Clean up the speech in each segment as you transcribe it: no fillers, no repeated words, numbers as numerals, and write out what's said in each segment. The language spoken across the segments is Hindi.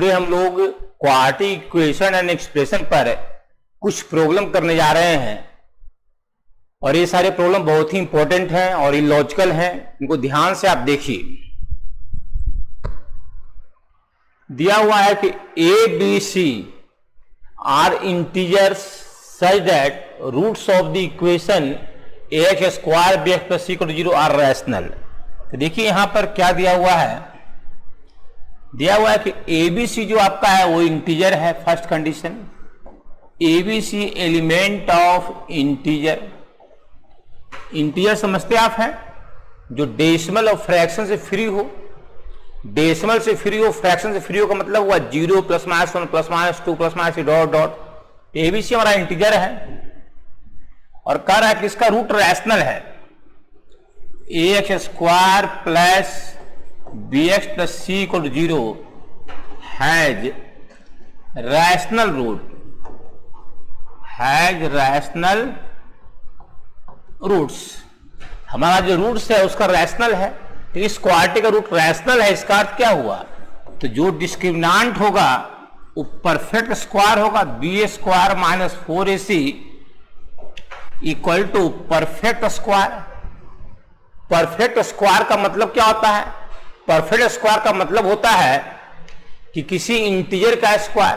टुडे हम लोग क्वाड्रेटिक इक्वेशन एंड एक्सप्रेशन पर कुछ प्रॉब्लम करने जा रहे हैं और ये सारे प्रॉब्लम बहुत ही इंपॉर्टेंट हैं और इलॉजिकल हैं। इनको ध्यान से आप देखिए। दिया हुआ है कि a b c are integers such that roots of the equation ax square b x plus c equal to 0 are rational. तो देखिए यहां पर क्या दिया हुआ है। दिया हुआ है कि एबीसी जो आपका है वो इंटीजर है। First condition, ABC element of integer. Integer समझते आप हैं, जो डेसिमल और फ्रैक्शन से फ्री हो। डेसिमल से फ्री हो, फ्रैक्शन से फ्री हो का मतलब हुआ 0 plus minus 1 plus minus 2 plus minus dot dot. A b c हमारा इंटीजर है और कह रहा है कि इसका रूट रैशनल है। ax square plus b x plus c equal to 0 has rational root, has rational roots. हमारा जो रूट्स है उसका रैशनल है, तो इस क्वाड्रेटिक का रूट रैशनल है। इसका अर्थ क्या हुआ, तो जो डिस्क्रिमिनांट होगा वो परफेक्ट स्क्वायर होगा। B square minus 4ac equal to perfect square. Perfect square का मतलब क्या होता है, परफेक्ट स्क्वायर का मतलब होता है कि किसी इंटीजर का स्क्वायर,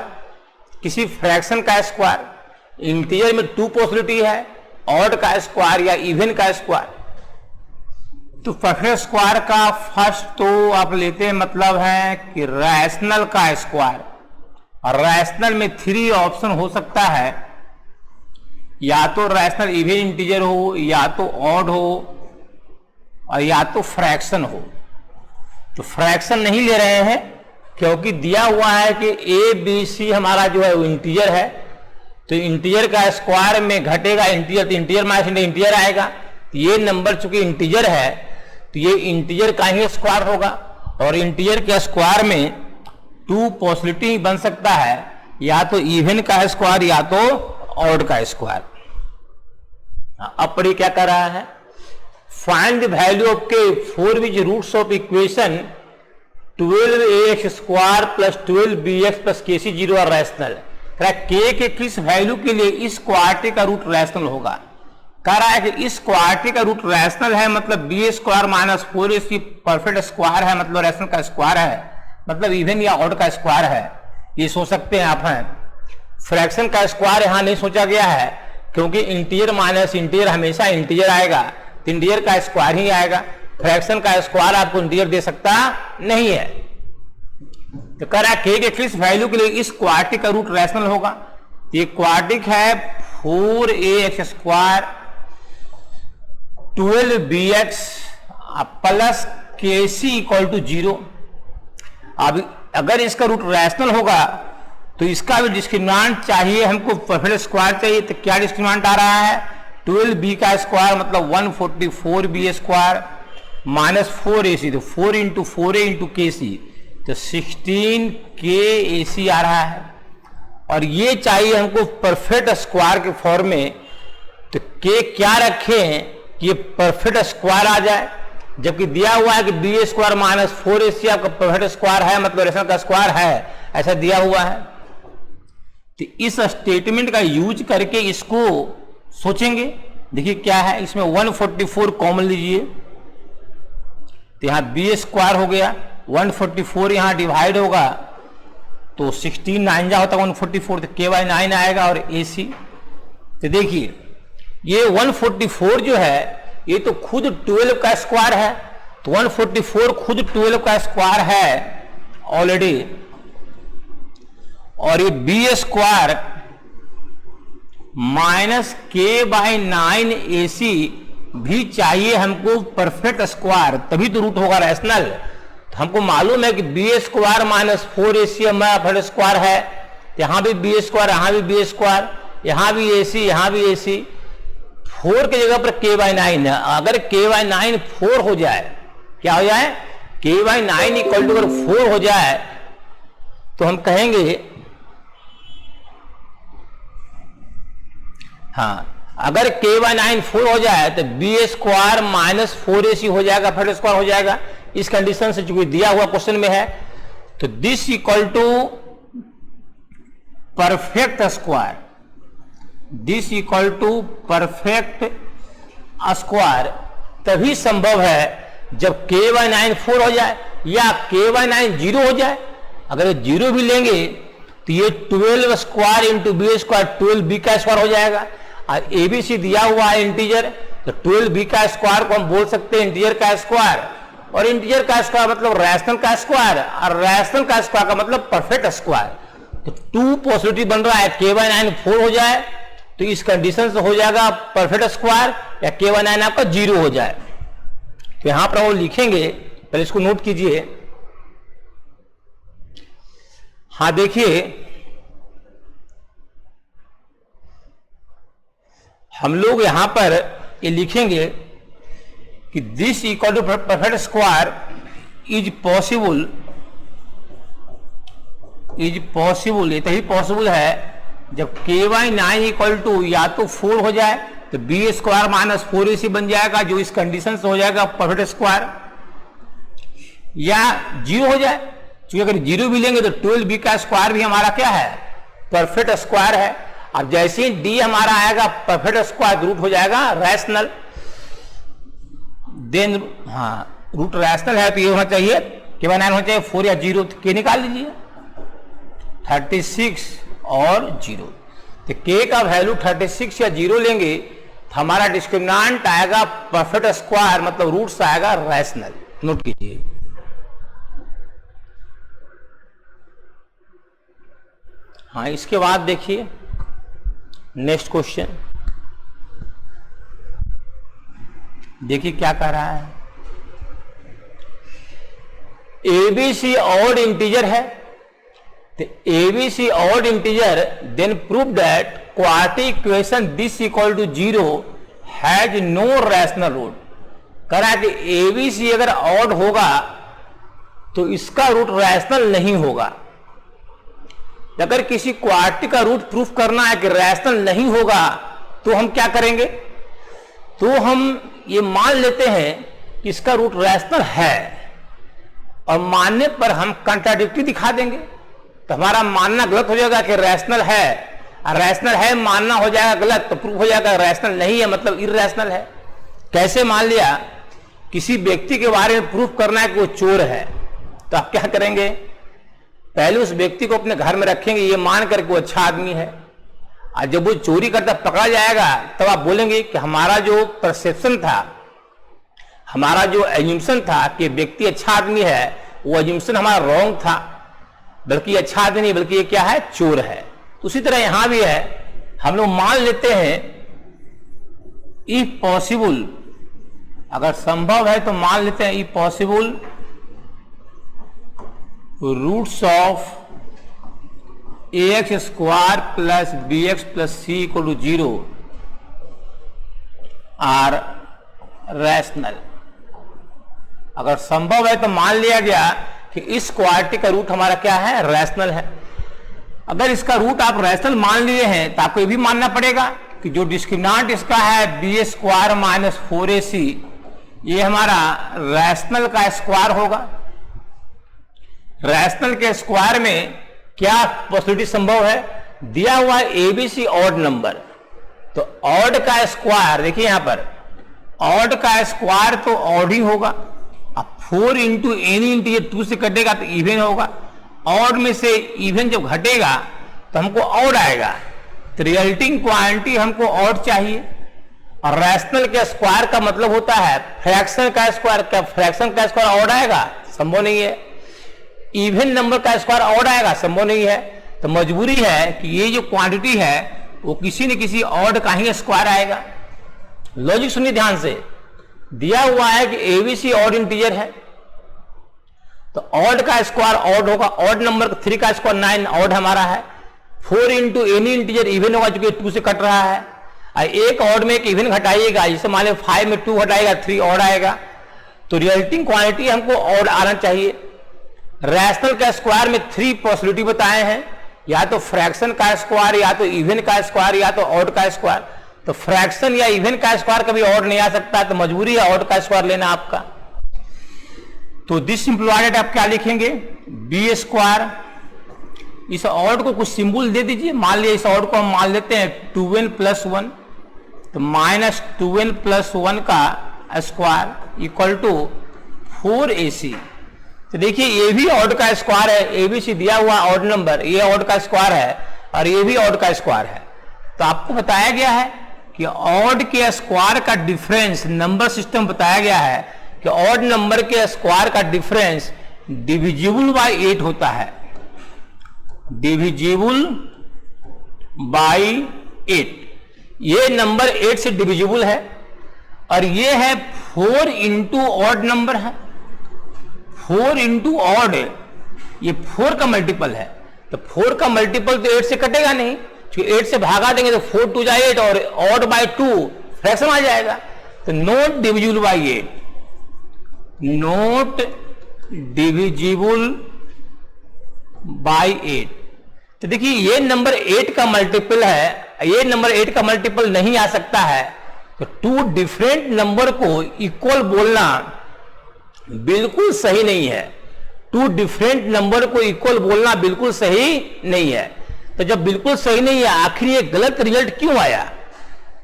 किसी फ्रैक्शन का स्क्वायर। इंटीजर में 2 पॉसिबिलिटी है, ऑड का स्क्वायर या इवन का स्क्वायर। तो परफेक्ट स्क्वायर का फर्स्ट तो आप लेते हैं मतलब है कि रैशनल का स्क्वायर। और रैशनल में 3 ऑप्शन हो सकता है, या तो रैशनल इवन इंटीजर हो, या तो ऑड हो, और या तो फ्रैक्शन हो। तो फ्रैक्शन नहीं ले रहे हैं क्योंकि दिया हुआ है कि ए बी सी हमारा जो है वो इंटीजर है। तो इंटीजर का स्क्वायर में घटेगा इंटीजर, तो इंटीजर माइनस इंटीजर आएगा। तो ये नंबर चूंकि इंटीजर है तो ये इंटीजर का ही स्क्वायर होगा। और इंटीजर के स्क्वायर में 2 पॉसिबिलिटी बन सकता है, या तो इवन का स्क्वायर या तो ऑड का स्क्वायर। अब पढ़िए क्या कर रहा है। Find the value of k for which roots of equation 12ax square plus 12bx plus kc 0 are rational. K किस वैल्यू के लिए इस क्वाड्रेटिक का रूट रैशनल होगा। कह रहा है कि इस क्वाड्रेटिक का रूट रैशनल है, मतलब b square minus 4ac perfect square है, मतलब रैशनल का स्क्वायर है, मतलब इवन या ऑड का स्क्वायर है। ये सोच सकते हैं आप हैं। फ्रैक्शन का स्क्वायर यहां नहीं सोचा गया है क्योंकि इंटीजर माइनस इंटीजर हमेशा इंटीजर आएगा, तो इंटीजर का स्क्वायर ही आएगा। फ्रैक्शन का स्क्वायर आपको इंटीजर दे सकता नहीं है। तो कह रहा है के किस वैल्यू के लिए इस क्वाड्रेटिक का रूट रैशनल होगा। तो ये क्वाड्रेटिक है 4ax square 12bx plus kc equal to 0। अब अगर इसका रूट रैशनल होगा तो इसका भी डिस्क्रिमिनांट चाहिए हमको, परफेक्ट स्क्वायर चाहिए। तो क्या डिस्क्रिमिनांट आ रहा है, 12b का स्क्वायर मतलब 144b स्क्वायर माइनस 4ac, तो 4 इंटू 4a इंटू kc, तो 16kac आ रहा है। और ये चाहिए हमको परफेक्ट स्क्वायर के फॉर्म में। तो के क्या रखें कि ये परफेक्ट स्क्वायर आ जाए, जबकि दिया हुआ है कि बी स्क्वायर माइनस 4ac आपका परफेक्ट स्क्वायर है, मतलब रैशनल का स्क्वायर है, ऐसा दिया हुआ है। तो इस स्टेटमेंट का यूज करके इसको सोचेंगे। देखिए क्या है, इसमें 144 कॉमन लीजिए, तो यहां बी स्क्वायर हो गया, 144 यहां डिवाइड होगा तो 16 9 जा होता है 144, तो ky9 आएगा और ac। तो देखिए ये 144 जो है ये तो खुद 12 का स्क्वायर है, तो 144 खुद 12 का स्क्वायर है ऑलरेडी। और ये बी स्क्वायर माइनस k/9ac भी चाहिए हमको परफेक्ट स्क्वायर, तभी तो रूट होगा रैशनल। तो हमको मालूम है कि बी स्क्वायर माइनस 4ac हमारा परफेक्ट स्क्वायर है, यहां भी बी स्क्वायर, यहां भी बी स्क्वायर, यहां भी ac, यहां भी ac। 4 की जगह पर k/9 है। अगर k/9 4 हो जाए, क्या हो जाए, k/9 इक्वल टू अगर 4 हो जाए तो हम कहेंगे, हाँ, अगर k/9 4 हो जाए तो बी स्क्वायर माइनस 4ac हो जाएगा, परफेक्ट स्क्वायर हो जाएगा। इस कंडीशन से चूंकि दिया हुआ क्वेश्चन में है तो this equal to perfect square, this equal to perfect square तभी संभव है जब k/9 4 हो जाए या k/9 0 हो जाए। अगर ये 0 भी लेंगे तो ये 12 square into B square 12b का स्क्वायर हो जाएगा। और एबीसी दिया हुआ है इंटीजर, तो 12b का स्क्वायर को हम बोल सकते हैं इंटीजर का स्क्वायर, और इंटीजर का स्क्वायर मतलब रैशनल का स्क्वायर, और रैशनल का स्क्वायर का मतलब परफेक्ट स्क्वायर। तो 2 पॉसिबिलिटी बन रहा है, k/9 4 हो जाए तो इस कंडीशन से हो जाएगा परफेक्ट स्क्वायर, या k/9 आपका 0 हो जाए। तो यहां पर वो लिखेंगे, पहले इसको नोट कीजिए। हाँ देखिए, हम लोग यहां पर ये लिखेंगे कि this equal to perfect square is possible, ये तभी पॉसिबल है जब k/9 इक्वल टू या तो 4 हो जाए तो बी स्क्वायर माइनस 4ac बन जाएगा, जो इस कंडीशन से हो जाएगा परफेक्ट स्क्वायर, या 0 हो जाए। क्योंकि अगर 0 भी लेंगे तो 12b का स्क्वायर भी हमारा क्या है, परफेक्ट स्क्वायर है। अब जैसे ही d हमारा आएगा परफेक्ट स्क्वायर, रूट हो जाएगा रैशनल, देन हाँ रूट रैशनल है तो ये होना चाहिए k/9 होना चाहिए 4 या 0, तो k निकाल लीजिए 36 और 0। तो k का वैल्यू 36 या 0 लेंगे तो हमारा डिस्क्रिमिनेंट आएगा परफेक्ट स्क्वायर, मतलब रूट्स आएगा रैशनल। नोट कीजिए। हाँ, इसके बाद देखिए नेक्स्ट क्वेश्चन, देखिए क्या कह रहा है। एबीसी ऑड इंटीजर है, तो a b c odd integer, then prove that quadratic equation this equal to 0 has no rational root. कह रहा है कि एबीसी अगर ऑड होगा तो इसका रूट रैशनल नहीं होगा। अगर किसी क्वाड्रेटिक का रूट प्रूफ करना है कि रैशनल नहीं होगा तो हम क्या करेंगे, तो हम ये मान लेते हैं कि इसका रूट रैशनल है, और मानने पर हम कंट्राडिक्टरी दिखा देंगे। तो हमारा मानना गलत हो जाएगा कि रैशनल है, और रैशनल है मानना हो जाएगा गलत, तो प्रूफ हो जाएगा रैशनल नहीं है मतलब इररैशनल है। कैसे मान लिया, किसी व्यक्ति के बारे में प्रूफ करना है कि वो चोर है, तो आप क्या करेंगे, पहले उस व्यक्ति को अपने घर में रखेंगे ये मान करके वो अच्छा आदमी है, और जब वो चोरी करता पकड़ा जाएगा तब आप बोलेंगे कि हमारा जो परसेप्शन था, हमारा जो एज्यूम्पशन था कि व्यक्ति अच्छा आदमी है, वो एज्यूम्पशन हमारा रॉन्ग था, बल्कि अच्छा आदमी नहीं बल्कि ये क्या है, चोर है। उसी तरह यहां भी है, हम लोग मान लेते हैं इफ पॉसिबल, अगर संभव है तो मान लेते हैं if possible roots of ax square plus bx plus c equal to 0 are rational. अगर संभव है तो मान लिया गया कि इस क्वाड्रेटिक का रूट हमारा क्या है, रैशनल है। अगर इसका रूट आप रैशनल मान लिए हैं तो आपको ये भी मानना पड़ेगा कि जो डिस्क्रिमिनेंट इसका है बी स्क्वायर माइनस 4ac, ये हमारा रैशनल का स्क्वायर होगा। रैशनल के स्क्वायर में क्या पॉसिबिलिटी संभव है, दिया हुआ एबीसी ऑड नंबर, तो ऑड का स्क्वायर देखिए यहां पर, ऑड का स्क्वायर तो ऑड ही होगा। अब 4 इंटू एनी इंटीजर 2 से कटेगा तो इवन होगा, ऑड में से इवन जब घटेगा तो हमको ऑड आएगा, तो रिजल्टिंग क्वांटिटी हमको ऑड चाहिए। और रैशनल के स्क्वायर का मतलब होता है फ्रैक्शन का स्क्वायर, क्या फ्रैक्शन का स्क्वायर ऑड आएगा, संभव नहीं है। इवन नंबर का स्क्वायर ऑड आएगा, संभव नहीं है। तो मजबूरी है कि ये जो क्वांटिटी है वो किसी न किसी ऑड का ही स्क्वायर आएगा। लॉजिक सुनिए ध्यान से, दिया हुआ है कि एबीसी ऑड इंटीजर है, तो ऑड का स्क्वायर ऑड होगा, ऑड नंबर 3 का स्क्वायर 9 ऑड हमारा है, 4 इंटू एनी इंटीजर इवन होगा चूंकि 2 से कट रहा है, एक ऑड में एक इवन घटाइएगा, जैसे मान लो 5 में 2 घटाएगा 3 ऑड आएगा, तो रिजल्टिंग क्वांटिटी हमको ऑड आना चाहिए। रैशनल का स्क्वायर में 3 पॉसिबिलिटी बताए हैं, या तो फ्रैक्शन का स्क्वायर, या तो इवन का स्क्वायर, या तो ऑड का स्क्वायर। तो फ्रैक्शन या इवन का स्क्वायर कभी ऑड नहीं आ सकता, तो मजबूरी है ऑड का स्क्वायर लेना आपका। तो दिस सिंप्लीफाइड आप क्या लिखेंगे, बी स्क्वायर। इस ऑड को कुछ सिंबल दे दीजिए, मान लिया इस ऑड को हम मान लेते हैं 2n + 1, तो -2n + 1 का स्क्वायर इक्वल टू 4ac। तो देखिए ये भी ऑड का स्क्वायर है, एबीसी दिया हुआ ऑड नंबर, ये ऑड का स्क्वायर है और ये भी ऑड का स्क्वायर है। तो आपको बताया गया है कि ऑड के स्क्वायर का डिफरेंस, नंबर सिस्टम बताया गया है कि ऑड नंबर के स्क्वायर का डिफरेंस डिविजिबल बाय 8 होता है, डिविजिबल बाय 8। ये नंबर 8 से डिविजिबल है और ये है 4 इंटू ऑड नंबर है, 4 इंटू ऑड, ये 4 का मल्टीपल है। तो 4 का मल्टीपल तो 8 से कटेगा नहीं, क्योंकि 8 से भागा देंगे तो 4 2 जा 8 और ऑड बाय 2 फ्रैक्शन आ जाएगा। तो not divisible by 8, not divisible by 8। तो देखिए ये नंबर 8 का मल्टीपल है, ये नंबर 8 का मल्टीपल नहीं आ सकता है। तो 2 डिफरेंट नंबर को इक्वल बोलना बिल्कुल सही नहीं है, 2 डिफरेंट नंबर को इक्वल बोलना बिल्कुल सही नहीं है। तो जब बिल्कुल सही नहीं है, आखिर ये गलत रिजल्ट क्यों आया?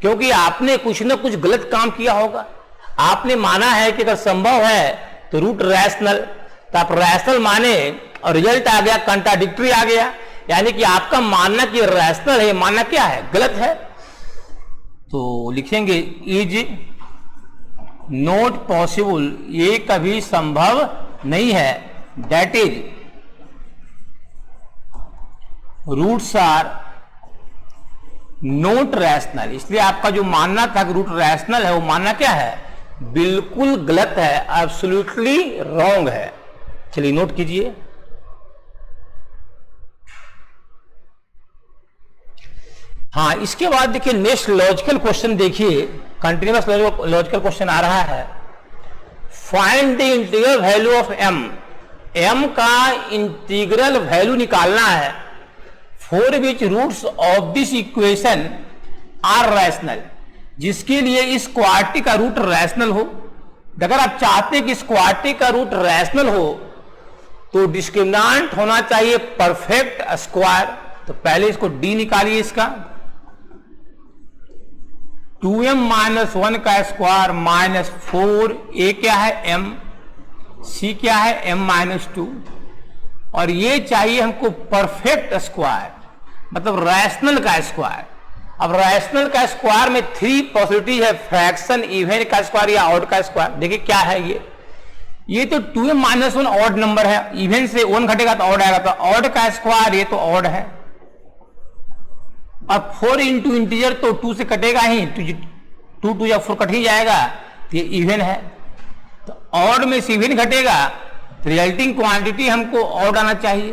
क्योंकि आपने कुछ ना कुछ गलत काम किया होगा। आपने माना है कि अगर संभव है तो रूट रैशनल, तो आप रैशनल माने और रिजल्ट आ गया कंट्राडिक्टरी आ गया, यानी कि आपका मानना कि रैशनल है, मानना क्या है, गलत है। तो लिखेंगे इज नॉट पॉसिबल, ये कभी संभव नहीं है, that is roots are not rational. इसलिए आपका जो मानना था कि रूट रैशनल है, वो मानना क्या है, बिल्कुल गलत है, एब्सोल्युटली रॉन्ग है। चलिए नोट कीजिए। हाँ, इसके बाद देखिए नेक्स्ट लॉजिकल क्वेश्चन देखिए, कंटिन्यूअस लॉजिकल क्वेश्चन आ रहा है। Find the integral value of m, m का इंटीग्रल वैल्यू निकालना है for which roots of this equation are rational, जिसके लिए इस क्वाड्रेटिक का रूट रैशनल हो। अगर आप चाहते हैं कि इस क्वाड्रेटिक का रूट रैशनल हो तो डिस्क्रिमिनेंट होना चाहिए परफेक्ट स्क्वायर। तो पहले इसको d निकालिए, इसका 2m - 1 का स्क्वायर -4, a क्या है m, c क्या है m - 2, और ये चाहिए हमको परफेक्ट स्क्वायर, मतलब रैशनल का स्क्वायर। अब रैशनल का स्क्वायर में 3 पॉसिबिलिटी है, फ्रैक्शन, इवन का स्क्वायर या ऑड का स्क्वायर। देखिए क्या है ये तो 2m - 1 ऑड नंबर है, इवन से 1 घटेगा तो ऑड आएगा, तो ऑड का स्क्वायर ये तो ऑड है। और 4 इंटू इंटीजर तो 2 से कटेगा ही, 2 2 या 4 कट ही जाएगा, तो ये इवन है। तो ऑड में से इवन घटेगा तो रिजल्टिंग क्वांटिटी हमको ऑड आना चाहिए।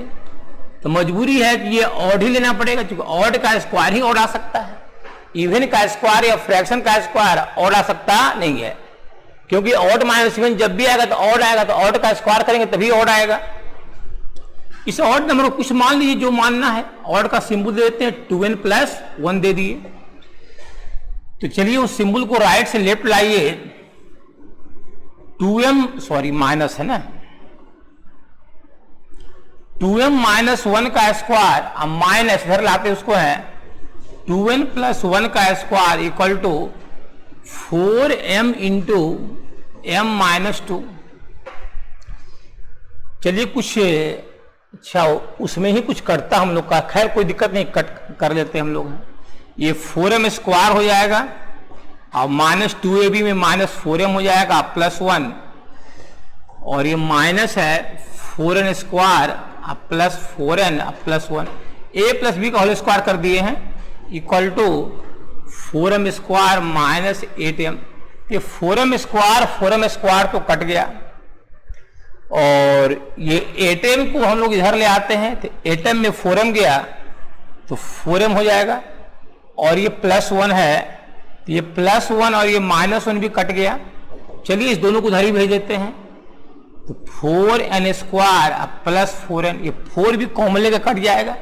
तो मजबूरी है कि ये ऑड ही लेना पड़ेगा, क्योंकि ऑड का स्क्वायर ही ऑड आ सकता है, इवन का स्क्वायर या फ्रैक्शन का स्क्वायर ऑड आ सकता नहीं है। क्योंकि ऑड माइनस इवन जब भी आएगा तो ऑड आएगा, तो ऑड का स्क्वायर करेंगे तभी ऑड आएगा। इस ऑड नंबर को कुछ मान लीजिए जो मानना है, ऑड का सिंबल दे देते हैं, 2n + 1 दे दिए। तो चलिए उस सिंबल को राइट से लेफ्ट लाइए, 2m सॉरी माइनस है ना, 2m - 1 का स्क्वायर, अब माइनस इधर लाते उसको है 2n + 1 का square equal to 4m into m - 2। चलिए कुछ अच्छा उसमें ही कुछ कटता हम लोग का, खैर कोई दिक्कत नहीं, कट कर लेते हम लोग। ये 4m स्क्वायर हो जाएगा और -2ab में -4m हो जाएगा +1, और ये माइनस है 4n square +4n +1, a + b का होल स्क्वायर कर दिए हैं equal to 4m square -8m। ये 4m स्क्वायर तो कट गया, और ये 8m को हम लोग इधर ले आते हैं, तो 8m में 4m गया तो 4m हो जाएगा, और ये +1 है, तो ये +1 और ये -1 भी कट गया। चलिए इस दोनों को उधर ही भेज देते हैं, तो 4n स्क्वायर +4n, ये 4 भी कॉमन लेकर कट जाएगा,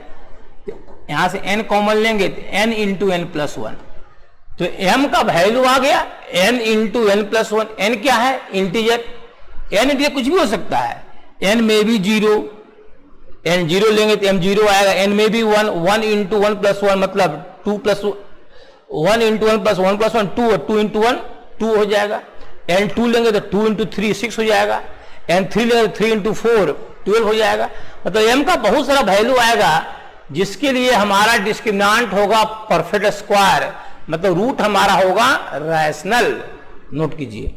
तो यहां से n कॉमन लेंगे तो n इंटू n +1, तो m का वैल्यू आ गया n इंटू n +1। n क्या है, इंटीजर, n इंटीजर कुछ भी हो सकता है, n में भी 0, n 0 लेंगे तो m 0 आएगा, n में भी 1, 1 इंटू 1 प्लस 1 मतलब 2 प्लस 1 इंटू 1 प्लस 1 प्लस 1 2, और 2 इंटू 1 2 हो जाएगा, n 2 लेंगे तो 2 इंटू 3 6 हो जाएगा, n 3 लेंगे तो 3 इंटू 4 12 हो जाएगा। मतलब m का बहुत सारा वैल्यू आएगा जिसके लिए हमारा डिस्क्रिमिनेंट होगा परफेक्ट स्क्वायर, मतलब रूट हमारा होगा रैशनल। नोट कीजिए।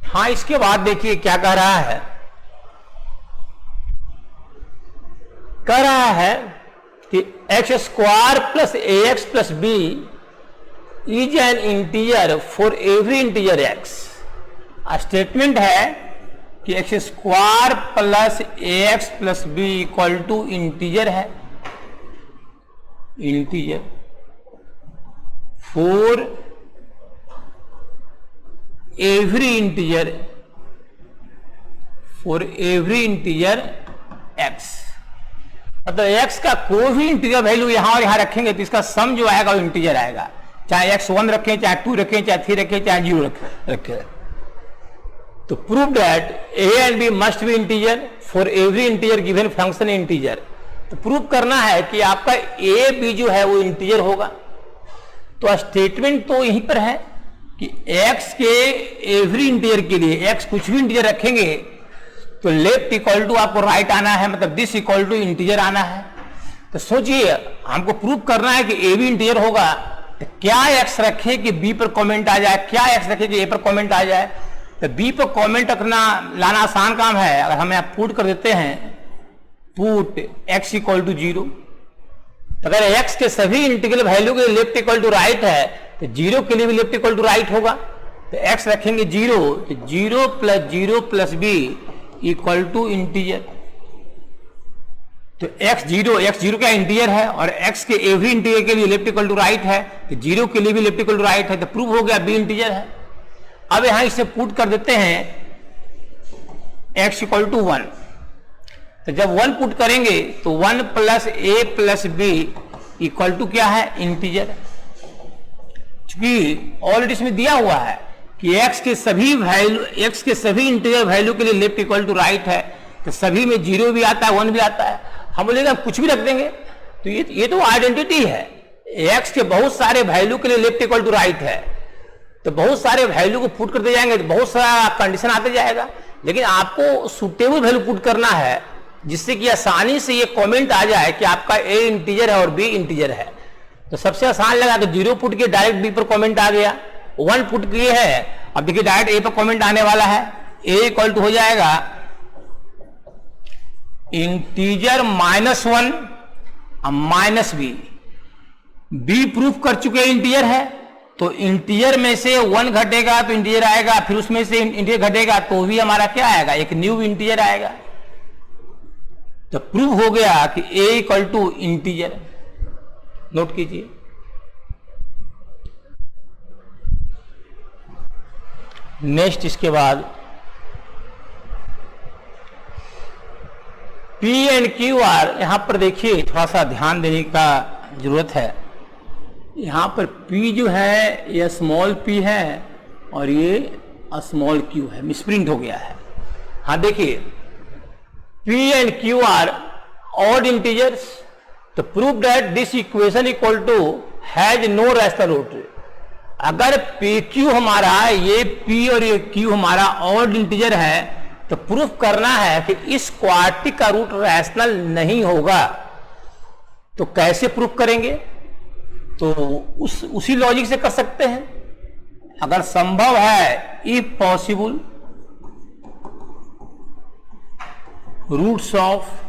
हाँ, इसके बाद देखिए क्या कह रहा है, कह रहा है कि x square plus a x plus b is an integer for every integer x. Statement है कि x square plus a x plus b equal to integer है, integer for every integer, for every integer x. मतलब एक्स का कोई भी इंटीजर वैल्यू यहां और यहां रखेंगे तो इसका सम जो आएगा वो इंटीजर आएगा, चाहे एक्स 1 रखें, चाहे 2 रखें, चाहे 3 रखें, चाहे 0 रखें। तो prove that a and b must be integer for every integer given function integer. तो प्रूव करना है कि आपका a b जो है वो इंटीजर होगा। तो स्टेटमेंट तो यहीं पर है कि x के एवरी इंटीजर के लिए x कुछ भी इंटीजर रखेंगे तो लेफ्ट इक्वल टू आपको राइट आना है, मतलब दिस इक्वल टू इंटीजर आना है। तो सोचिए, हमको प्रूव करना है कि a भी इंटीजर होगा, तो क्या x रखे कि b पर कमेंट आ जाए, क्या x रखे कि a पर कमेंट आ जाए। तो b पर कमेंट रखना लाना आसान काम है। अगर हम यहाँ पुट कर देते हैं, पुट x इक्वल टू 0, तो अगर x के सभी इंटीग्रल वैल्यू के लेफ्ट इक्वल टू राइट है तो 0 के लिए भी लेफ्ट इक्वल टू राइट होगा। तो x रखेंगे 0, तो 0 plus 0 plus b equal to integer. तो x 0 का इंटीजर है और x के एवरी इंटीजर के लिए लेफ्ट इक्वल टू राइट है, तो 0 के लिए भी लेफ्ट इक्वल टू राइट है। तो प्रूव हो गया b इंटीजर है। अब यहां इसे पुट कर देते हैं x इक्वल टू 1। तो जब 1 पुट करेंगे तो 1 plus a plus b equal to क्या है, इंटीजर। चूंकि ऑलरेडी इसमें दिया हुआ है कि x के सभी वैल्यू, x के सभी इंटीजर वैल्यू के लिए लेफ्ट इक्वल टू राइट है, तो सभी में 0 भी आता है, 1 भी आता है। हम बोलेंगे हम कुछ भी रख देंगे, तो ये तो आइडेंटिटी है। x के बहुत सारे वैल्यू के लिए लेफ्ट इक्वल टू राइट है, तो बहुत सारे वैल्यू को पुट करते जाएंगे तो बहुत सारा कंडीशन आते जाएगा। लेकिन आपको सुटेबल वैल्यू पुट करना है जिससे कि आसानी से ये कमेंट आ जाए कि आपका a इंटीजर है और b इंटीजर है। तो सबसे आसान लगा कि 0 पुट के डायरेक्ट b पर कमेंट आ गया, 1 पुट किए है, अब देखिए डायरेक्ट a पर कमेंट आने वाला है। a इक्वल टू हो जाएगा इंटीजर -1 माइनस b प्रूफ कर चुके इंटीजर है, तो इंटीजर में से 1 घटेगा तो इंटीजर आएगा, फिर उसमें से इंटीजर घटेगा तो भी हमारा क्या आएगा, एक न्यू इंटीजर आएगा। तो प्रूव हो गया कि a equal to integer. Note कीजिए। नेक्स्ट इसके बाद P एंड Q R, यहां पर देखिए थोड़ा सा ध्यान देने का जरूरत है। यहां पर P जो है ये स्मॉल p है और ये स्मॉल q है, मिसप्रिंट हो गया है। हाँ देखिए, P and Q are odd integers, तो prove that this equation equal to has no rational root. अगर PQ हमारा, ये P और ये Q हमारा ऑड इंटीजर है, तो प्रूफ करना है कि इस क्वाड्रेटिक का रूट रैशनल नहीं होगा। तो कैसे प्रूफ करेंगे, तो उसी लॉजिक से कर सकते हैं। अगर संभव है, if possible, roots of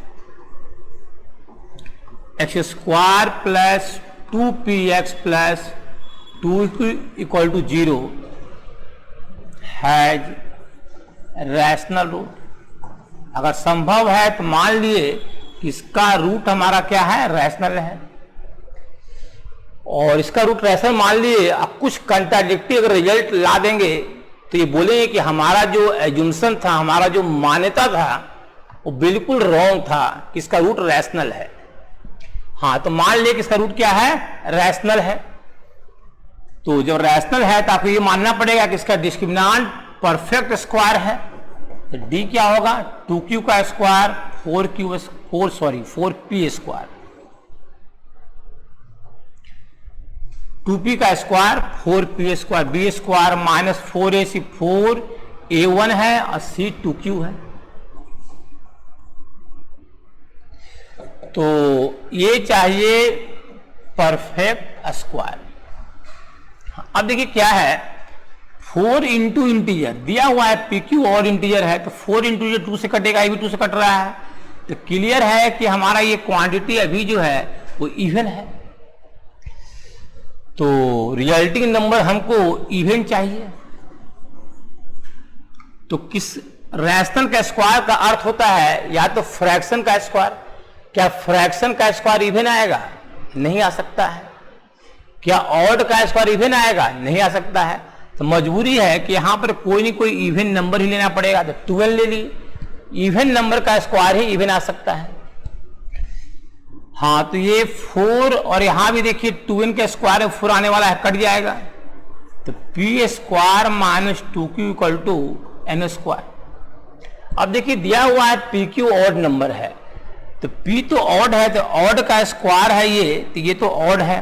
x square plus 2px plus 2 equal to 0 has rational root. अगर संभव है तो मान लिए कि इसका रूट हमारा क्या है, रैशनल है, और इसका रूट रैशनल मान लिए। अब कुछ कंट्राडिक्टिव अगर रिजल्ट ला देंगे तो ये बोलेंगे कि हमारा जो एज्यूम्शन था, हमारा जो मान्यता था वो बिल्कुल रॉन्ग था कि इसका रूट रैशनल है। हाँ, तो मान लिए कि इसका रूट क्या है, रैशनल है। तो जब रैशनल है तो आपको ये मानना पड़ेगा कि इसका डिस्क्रिमिनेंट परफेक्ट स्क्वायर है। तो डी क्या होगा, 2q का स्क्वायर 4p स्क्वायर, 2p का square 4p square, b square minus 4ac 4a1 है और c 2q है। तो ये चाहिए परफेक्ट स्क्वायर। अब देखिए क्या है, 4 इंटू इंटीजर दिया हुआ है, PQ और इंटीजर है, तो 4 इंटू 2 से कटेगा, ये भी 2 से कट रहा है, तो क्लियर है कि हमारा ये क्वांटिटी अभी जो है वो इवन है। तो रिजल्टिंग नंबर हमको इवन चाहिए। तो किस रैशनल का स्क्वायर का अर्थ होता है या तो फ्रैक्शन का स्क्वायर। क्या फ्रैक्शन का स्क्वायर इवन आएगा? नहीं आ सकता है। क्या ऑड का स्क्वायर इवन आएगा? नहीं आ सकता है। तो मजबूरी है कि यहां पर कोई नहीं कोई इवन नंबर ही लेना पड़ेगा। तो 12 ले ली, इवन नंबर का स्क्वायर ही इवन आ सकता है। हाँ, तो ये 4 और यहां भी देखिए 2n का स्क्वायर है, 4 आने वाला है, कट जाएगा। तो p square minus 2q equal to n square. अब देखिए दिया हुआ है PQ ऑड नंबर है, तो P तो ऑड है, तो ऑड का स्क्वायर है ये, तो ये तो ऑड है।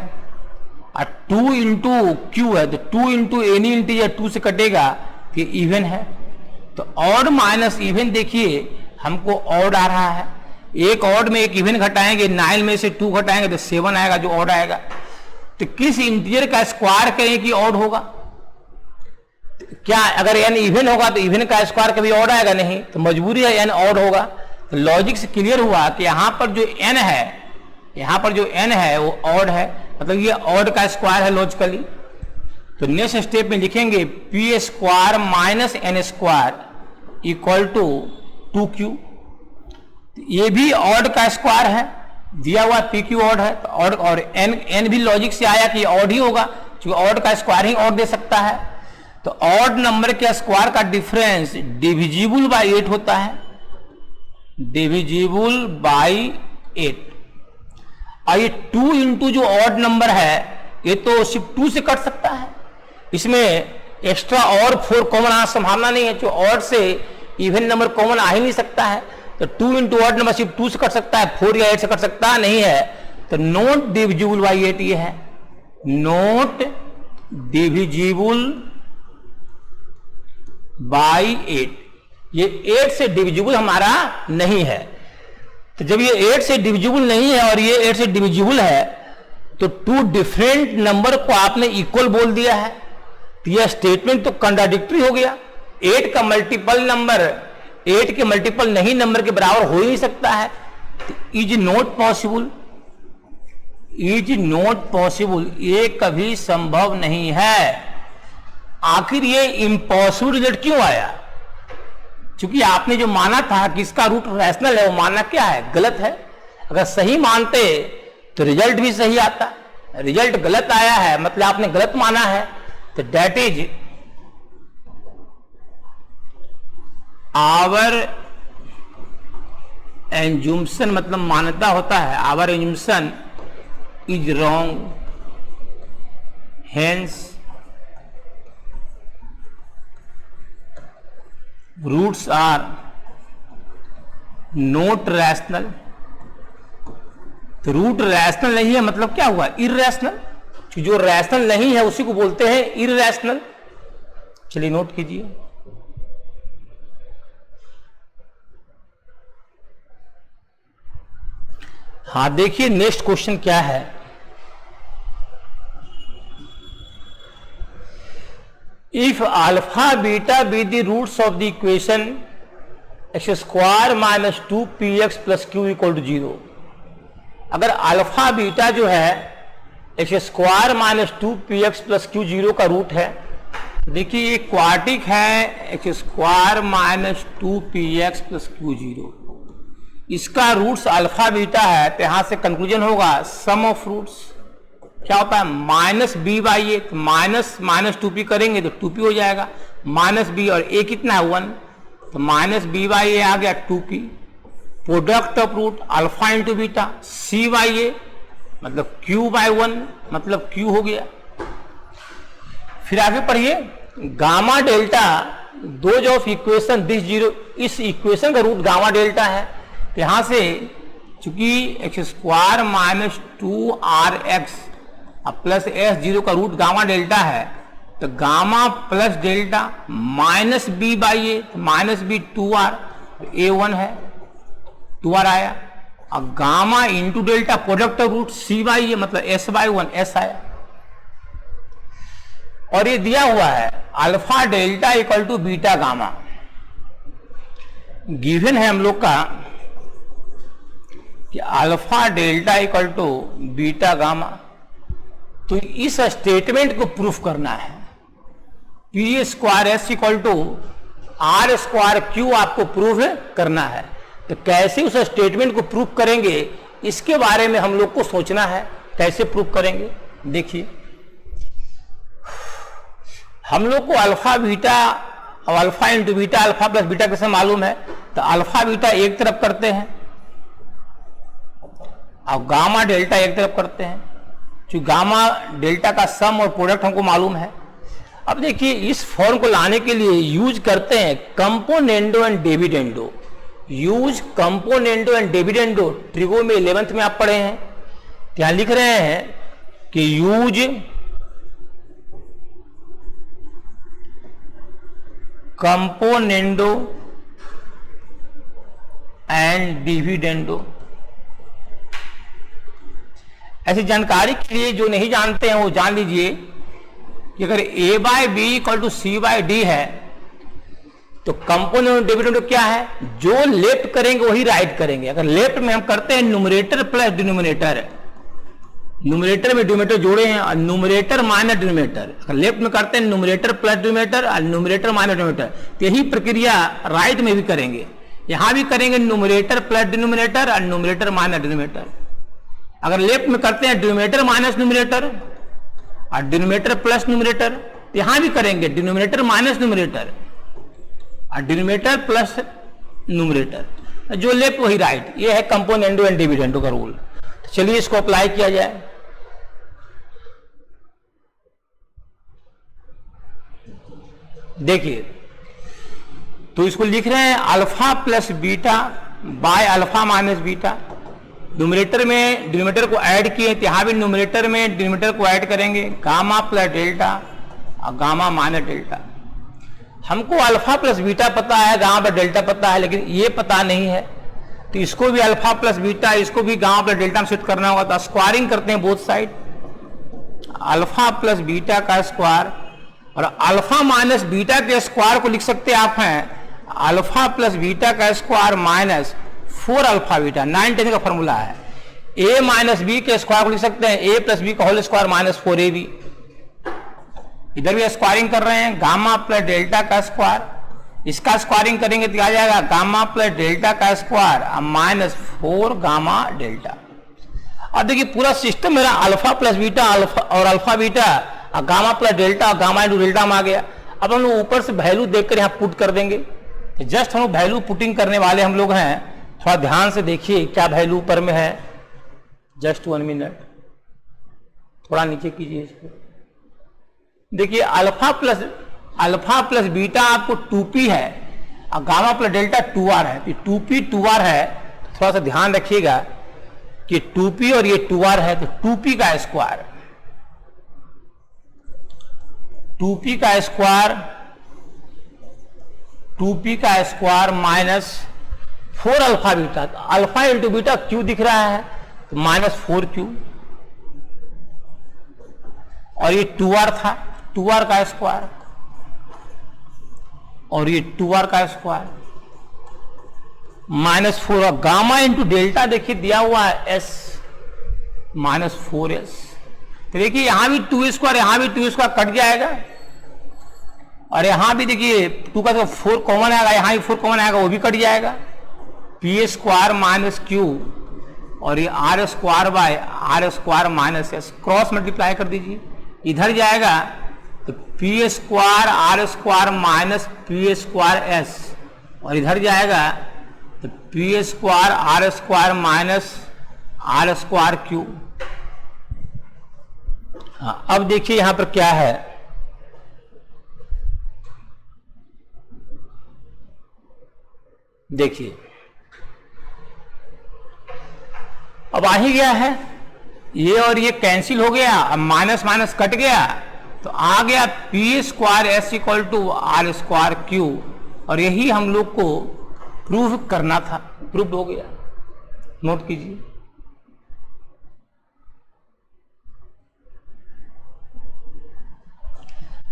और 2 इंटू क्यू है, तो 2 इंटू एनी इंटीजर 2 से कटेगा, तो ये इवन है। तो ऑड माइनस इवन देखिए हमको ऑड आ रहा है। एक ऑड में एक इवन घटाएंगे, 9 में से 2 घटाएंगे तो 7 आएगा जो ऑड आएगा। तो किस इंटीजर का स्क्वायर कहें कि ऑड होगा? क्या अगर n इवन होगा तो इवन का स्क्वायर कभी ऑड आएगा? नहीं। तो मजबूरी है n ऑड होगा। तो लॉजिक से क्लियर हुआ कि यहां पर जो n है, यहां पर जो n है वो ऑड है, मतलब ये ऑड का स्क्वायर है लॉजिकली। तो नेक्स्ट स्टेप में लिखेंगे p square minus n square equal to 2q। ये भी ऑड का स्क्वायर है, दिया हुआ PQ ऑड है, तो ऑड और n भी लॉजिक से आया कि ऑड ही होगा, क्योंकि ऑड का स्क्वायर ही ऑड दे सकता है। तो ऑड नंबर के स्क्वायर का डिफरेंस डिविजिबल बाय 8 होता है, डिविजिबल बाय 8। और ये 2 इंटू जो ऑड नंबर है ये तो सिर्फ 2 से कट सकता है, इसमें एक्स्ट्रा और 4 कॉमन आना संभावना नहीं है। जो ऑड से इवन नंबर कॉमन आ ही नहीं सकता है, तो 2 इंटू ऑड नंबर सिर्फ 2 से कट सकता है, 4 या 8 से कट सकता नहीं है। तो नॉट डिविजिबल बाय 8 ये है, नॉट डिविजिबल बाय 8। ये 8 से डिविजिबल हमारा नहीं है। तो जब ये 8 से डिविजिबल नहीं है और ये 8 से डिविजिबल है, तो 2 डिफरेंट नंबर को आपने इक्वल बोल दिया है, तो यह स्टेटमेंट तो कंट्राडिक्टरी हो गया। 8 का मल्टीपल नंबर 8 के मल्टीपल नहीं नंबर के बराबर हो ही नहीं सकता है। Is not possible, is not possible, ये कभी संभव नहीं है। आखिर ये इम्पॉसिबल रिजल्ट क्यों आया? क्योंकि आपने जो माना था कि इसका रूट रैशनल है, वो मानना क्या है? गलत है। अगर सही मानते तो रिजल्ट भी सही आता। रिजल्ट गलत आया है मतलब आपने गलत माना है, तो दैट इज आवर एज्यूम्पशन, मतलब मान्यता होता है our assumption is wrong, hence roots are not rational. तो रूट रैशनल नहीं है मतलब क्या हुआ? इररैशनल। जो रैशनल नहीं है उसी को बोलते हैं इररैशनल। चलिए नोट कीजिए। हाँ देखिए नेक्स्ट क्वेश्चन क्या है। If alpha beta be the roots of the equation x square minus 2px plus q equal to 0, अगर अल्फा बीटा जो है x square minus 2px plus q 0 का रूट है, देखिए ये क्वाड्रिक है x square minus 2px plus q 0, इसका रूट्स अल्फा बीटा है, तो यहां से कंक्लूजन होगा सम ऑफ रूट्स क्या होता है? Minus b by a. Minus minus 2p करेंगे तो 2p हो जाएगा, माइनस बी और a कितना है 1, तो माइनस बी बाई ए आ गया 2p। Product of root alpha into beta c by a मतलब q बाई 1 मतलब q हो गया। फिर आगे पढ़िए, gamma delta those of equation this zero, इस इक्वेशन का रूट गामा डेल्टा है। तो यहां से चूंकि x square minus 2rx plus s zero का रूट गामा डेल्टा है, तो gamma plus delta minus b by a, minus b 2r, a1 है 2r आया, और gamma into delta product root c by a मतलब एस बाई 1 एस आया। और ये दिया हुआ है alpha delta equal to beta gamma, given है हम लोग का कि alpha delta equal to beta gamma. तो इस स्टेटमेंट को प्रूफ करना है, p square s equal to r square q आपको प्रूफ करना है। तो कैसे उस स्टेटमेंट को प्रूफ करेंगे, इसके बारे में हम लोग को सोचना है, कैसे प्रूफ करेंगे। देखिए, हम लोग को अल्फा बीटा और alpha into beta, alpha plus beta कैसे मालूम है, तो अल्फा बीटा एक तरफ करते हैं और गामा डेल्टा एक तरफ करते हैं, क्योंकि गामा डेल्टा का सम और प्रोडक्ट हमको मालूम है। अब देखिए, इस फॉर्म को लाने के लिए यूज करते हैं componendo and dividendo. Use componendo and dividendo trigo में 11th में आप पढ़े हैं। क्या लिख रहे हैं कि यूज कंपोनेंडो एंड डिविडेंडो। ऐसी जानकारी के लिए जो नहीं जानते हैं वो जान लीजिए कि अगर a by b equal to c by d है, तो कंपोनेंट डिविडेंड क्या है, जो लेफ्ट करेंगे वही राइट करेंगे। अगर लेफ्ट में हम करते हैं न्यूमरेटर प्लस डिनोमिनेटर, न्यूमरेटर में डिनोमिनेटर जोड़े हैं और न्यूमरेटर माइनस डिनोमिनेटर, अगर लेफ्ट में करते हैं न्यूमरेटर प्लस डिनोमिनेटर और न्यूमरेटर माइनस डिनोमिनेटर, तो यही प्रक्रिया राइट में भी करेंगे। यहां भी करेंगे न्यूमरेटर प्लस डिनोमिनेटर और न्यूमरेटर माइनस डिनोमिनेटर। अगर लेफ्ट में करते हैं डिनोमिनेटर माइनस न्यूमरेटर और डिनोमिनेटर प्लस न्यूमरेटर, तो यहां भी करेंगे डिनोमिनेटर माइनस न्यूमरेटर और डिनोमिनेटर प्लस न्यूमरेटर, जो लेफ्ट वही राइट। ये है कंपोनेंडो एंड डिविडेंडो का रूल। तो चलिए इसको अप्लाई किया जाए। देखिए, तो इसको लिख रहे हैं alpha plus beta by alpha minus beta. Numerator में डिनोमिनेटर को ऐड किए, तो यहां भी न्यूमरेटर में डिनोमिनेटर को ऐड करेंगे, गामा प्लस डेल्टा और गामा माइनस डेल्टा। हमको अल्फा प्लस बीटा पता है, गामा प्लस डेल्टा पता है, लेकिन ये पता नहीं है, तो इसको भी अल्फा प्लस बीटा, इसको भी गामा प्लस डेल्टा में शिफ्ट करना होगा। तो स्क्वायरिंग करते हैं both side, alpha plus beta का स्क्वायर और अल्फा माइनस बीटा के स्क्वायर को लिख सकते आप हैं अल्फा प्लस बीटा का स्क्वायर माइनस 4 अल्फा बीटा, 9-10 का फॉर्मूला है। a माइनस बी के स्क्वायर को लिख सकते हैं a प्लस बी का होल स्क्वायर माइनस 4ab। इधर भी स्क्वायरिंग कर रहे हैं, गामा प्लस डेल्टा का स्क्वायर, इसका स्क्वायरिंग करेंगे तो आ जाएगा गामा प्लस डेल्टा का स्क्वायर माइनस 4 गामा डेल्टा। अब देखिए, पूरा सिस्टम मेरा अल्फा प्लस बीटा अल्फा और अल्फा बीटा और गामा प्लस डेल्टा और गामा इंटू डेल्टा में आ गया। अब हम लोग ऊपर से वैल्यू देखकर यहाँ पुट कर देंगे। जस्ट हम लोग वैल्यू पुटिंग करने वाले हम लोग हैं, थोड़ा ध्यान से देखिए क्या वैल्यू ऊपर में है। जस्ट 1 मिनट, थोड़ा नीचे कीजिए इसको। देखिए, अल्फा प्लस बीटा आपको 2p है और गामा प्लस डेल्टा 2r है। तो 2p 2r है, थोड़ा सा ध्यान रखिएगा कि 2p और ये 2r है, तो 2p का स्क्वायर, 2p का स्क्वायर, 2p का square minus 4 alpha beta. Alpha into beta Q दिख रहा है, तो माइनस 4q, और ये 2r था, 2r का स्क्वायर और ये 2r का स्क्वायर माइनस 4, और गामा इंटू डेल्टा देखिए दिया हुआ है s माइनस 4s। तो देखिए यहां भी 2 स्क्वायर, यहां भी 2 स्क्वायर कट जाएगा, और यहां भी देखिए 2 का 4 कॉमन आएगा, यहां भी 4 कॉमन आएगा, वो भी कट जाएगा। पी स्क्वायर माइनस क्यू और ये r square by r square minus s, cross multiply कर दीजिए, इधर जाएगा तो p square r square minus p square s, और इधर जाएगा तो p square r square minus r square q. हाँ, अब देखिए यहां पर क्या है, देखिए अब आ ही गया है, ये और ये कैंसिल हो गया, अब माइनस माइनस कट गया, तो आ गया p square s equal to r square q, और यही हम लोग को प्रूव करना था, प्रूव हो गया। नोट कीजिए।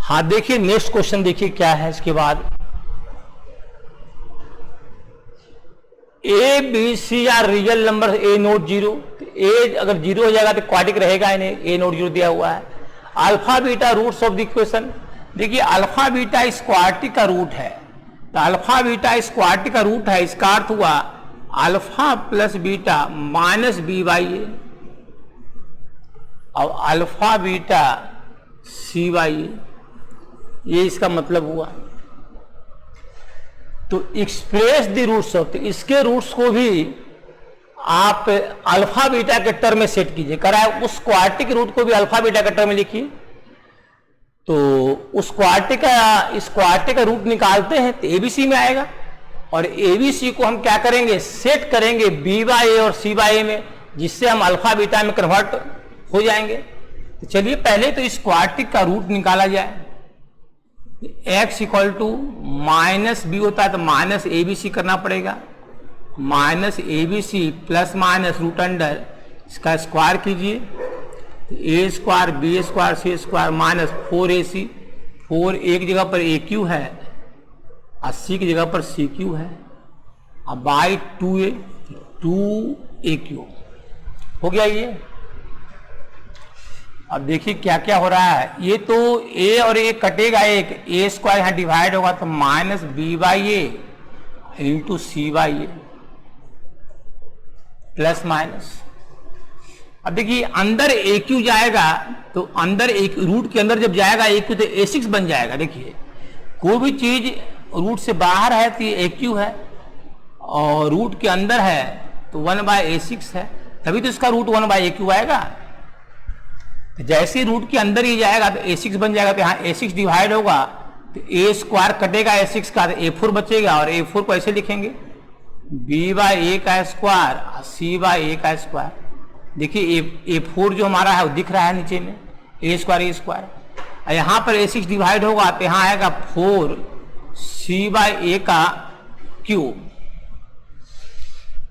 हाँ देखिए नेक्स्ट क्वेश्चन देखिए क्या है इसके बाद। A b c are real number a not zero, a अगर जीरो हो जाएगा तो क्वाड्रिक रहेगा ही नहीं, ए नोट जीरो दिया हुआ है। Alpha beta roots of the equation, देखिए अल्फा बीटा इस क्वाड्रिक का रूट है, तो अल्फा बीटा इस क्वाड्रिक का रूट है, इसका अर्थ हुआ alpha plus beta minus b by a, और alpha beta c by a, ये इसका मतलब हुआ। तो एक्सप्रेस द रूट्स ऑफ, तो इसके रूट्स को भी आप अल्फा बीटा के टर्म में सेट कीजिए, कराए उस क्वाड्रिक रूट को भी अल्फा बीटा के टर्म में लिखिए। तो उस क्वाड्रिक का, इस क्वाड्रिक का रूट निकालते हैं तो एबीसी में आएगा, और एबीसी को हम क्या करेंगे, सेट करेंगे बी बाई ए और सी बाई ए में, जिससे हम अल्फा बीटा में कन्वर्ट हो जाएंगे। तो चलिए पहले तो इस क्वाड्रिक का रूट निकाला जाए। x equal to minus b होता है तो माइनस ए बी सी करना पड़ेगा, minus a b c plus minus root under इसका स्क्वायर कीजिए, a square b square c square minus 4ac, 4 एक जगह पर ए क्यू है और सी की जगह पर सी क्यू है, अब बाई 2a 2a क्यू हो गया ये। अब देखिए क्या क्या हो रहा है, ये तो a और a कटेगा, एक a स्क्वायर यहाँ डिवाइड होगा तो minus b by a into c by a plus minus. अब देखिए अंदर ए क्यू जाएगा, तो अंदर एक रूट के अंदर जब जाएगा ए क्यू तो a6 बन जाएगा। देखिए कोई भी चीज रूट से बाहर है तो ये ए क्यू है, और रूट के अंदर है तो 1/a6 है, तभी तो इसका रूट 1/a क्यू आएगा। तो जैसे रूट के अंदर ही जाएगा तो a6 बन जाएगा, तो यहाँ a6 डिवाइड होगा तो a स्क्वायर कटेगा a6 का, तो a4 बचेगा, और a4 को ऐसे लिखेंगे b बाई ए का स्क्वायर c बाई ए का स्क्वायर। देखिए a4 जो हमारा है वो दिख रहा है नीचे में, a स्क्वायर, यहाँ पर a6 डिवाइड होगा तो यहाँ आएगा 4 c बाई ए का क्यूब,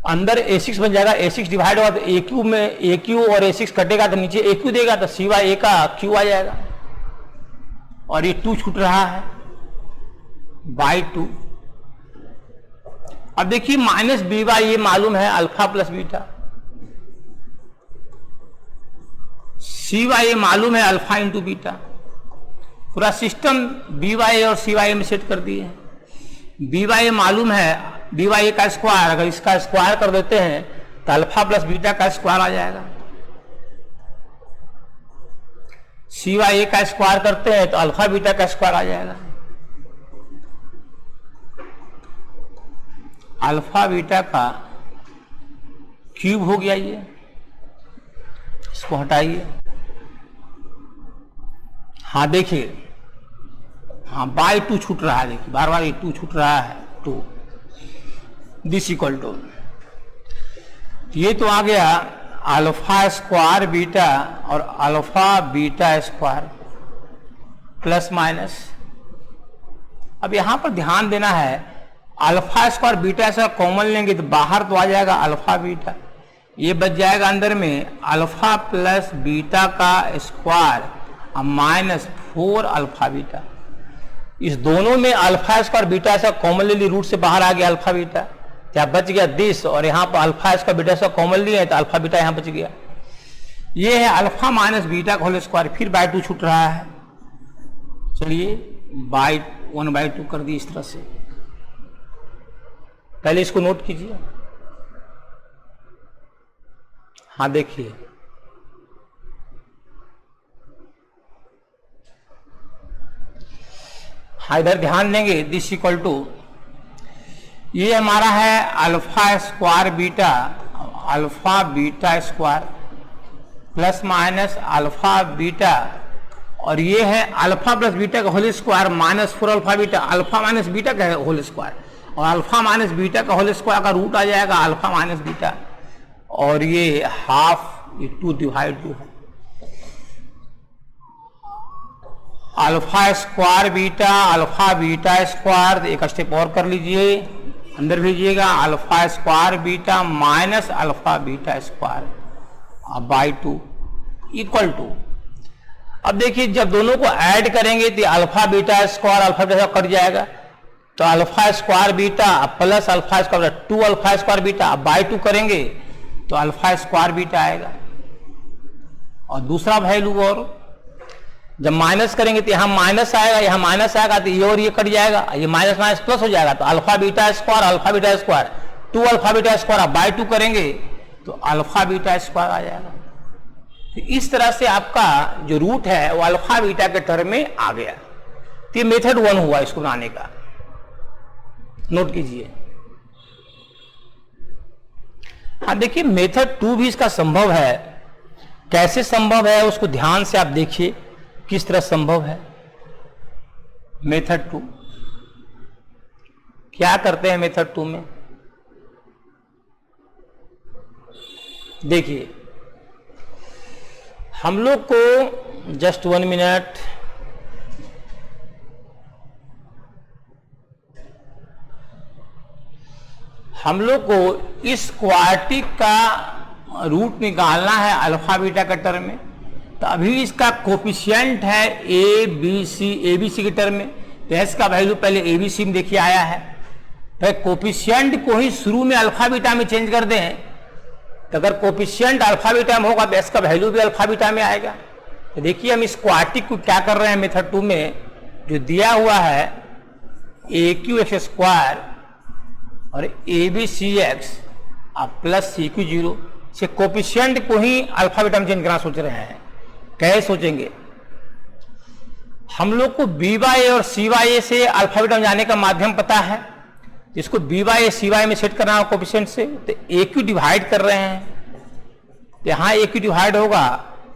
अंदर a6 बन जाएगा, a6 डिवाइड होगा तो a क्यू में a क्यू और a6 कटेगा तो नीचे a क्यू देगा, तो c बाई ए का क्यू आ जाएगा, और ये 2 छूट रहा है बाई 2। अब देखिए माइनस बी बाई ये मालूम है alpha plus beta, c by a मालूम है अल्फा इंटू बीटा, पूरा सिस्टम बी बाई ए और सी बाई ए में सेट कर दिए हैं। बी बाई ए मालूम है बी बाई ए का स्क्वायर, अगर इसका स्क्वायर कर देते हैं तो अल्फा प्लस बीटा का स्क्वायर आ जाएगा, सी बाई ए का स्क्वायर करते हैं तो अल्फा बीटा का स्क्वायर आ जाएगा, अल्फा बीटा का क्यूब हो गया ये, इसको हटाइए। हाँ देखिए, हाँ बाई 2 छूट रहा है, देखिए बार बार ये 2 छूट रहा है, 2 दिस इक्वल टू, ये तो आ गया अल्फा स्क्वायर बीटा और alpha beta square plus minus. अब यहां पर ध्यान देना है, अल्फा स्क्वायर बीटा से कॉमन लेंगे तो बाहर तो आ जाएगा अल्फा बीटा, ये बच जाएगा अंदर में अल्फा प्लस बीटा का स्क्वायर और माइनस 4 अल्फा बीटा। इस दोनों में अल्फा स्क्वायर बीटा से कॉमन ले ली, रूट से बाहर आ गया अल्फा बीटा, क्या बच गया दिस, और यहाँ पर अल्फा स्क्वायर बीटा से कॉमन लिए तो अल्फा बीटा यहाँ बच गया। ये है अल्फा माइनस बीटा का होल स्क्वायर, फिर बाई 2 छूट रहा है, चलिए बाई 1/2 कर दी इस तरह से। पहले इसको नोट कीजिए। हाँ देखिए हाँ इधर ध्यान देंगे, दिस इक्वल टू, ये हमारा है alpha square beta, alpha beta square plus minus alpha beta, और ये है अल्फा प्लस बीटा का whole square minus 4 alpha beta, alpha minus beta का होल स्क्वायर। और अल्फा माइनस बीटा का होल स्क्वायर का रूट आ जाएगा अल्फा माइनस बीटा, और ये हाफ 2 डिवाइड 2 है। अल्फा स्क्वायर बीटा स्क्वायर, एक स्टेप और कर लीजिए, अंदर भेजिएगा, alpha square beta minus alpha beta square by 2 equal to. अब देखिए जब दोनों को ऐड करेंगे तो alpha beta square alpha beta cut जाएगा, तो alpha square beta plus alpha square 2 alpha square beta by 2 करेंगे तो अल्फा स्क्वायर बीटा आएगा। और दूसरा वैल्यू, और जब माइनस करेंगे तो यहाँ माइनस आएगा, यहाँ माइनस आएगा तो ये और ये कट जाएगा, ये माइनस माइनस प्लस हो जाएगा, तो alpha beta square 2 alpha beta square by 2 करेंगे तो अल्फा बीटा स्क्वायर आ जाएगा। तो इस तरह से आपका जो रूट है वो अल्फा बीटा के टर्म में आ गया। तो ये मेथड 1 हुआ इसको बनाने का, नोट कीजिए। हाँ देखिए मेथड 2 भी इसका संभव है। कैसे संभव है उसको ध्यान से आप देखिए किस तरह संभव है। मेथड 2 क्या करते हैं मेथड 2 में, देखिए हम लोग को जस्ट 1 मिनट, हम लोग को इस क्वाड्रेटिक का रूट निकालना है अल्फा बीटा के टर्म में। तो अभी इसका कोफिशिएंट है ए बी सी के टर्म में, तो इसका वैल्यू पहले ए बी सी में देखिए आया है, तो कोफिशिएंट को ही शुरू में अल्फा बीटा में चेंज कर दें, तो अगर कोफिशिएंट अल्फा बीटा में होगा तो इसका वैल्यू भी अल्फा बीटा में आएगा। तो देखिए हम इस क्वाड्रेटिक को क्या कर रहे हैं मेथड 2 में, जो दिया हुआ है ए क्यू एक्स स्क्वायर और a b c x plus c q 0 से कोफिशिएंट को ही अल्फा बीटा में चेंज करना सोच रहे हैं। कैसे सोचेंगे, हम लोग को बी बाई ए और सी बाई ए से अल्फा बीटा में जाने का माध्यम पता है, इसको b by a c by में सेट करना होगा कोफिशिएंट से, तो ए क्यू डिवाइड कर रहे हैं, तो यहाँ ए क्यू डिवाइड होगा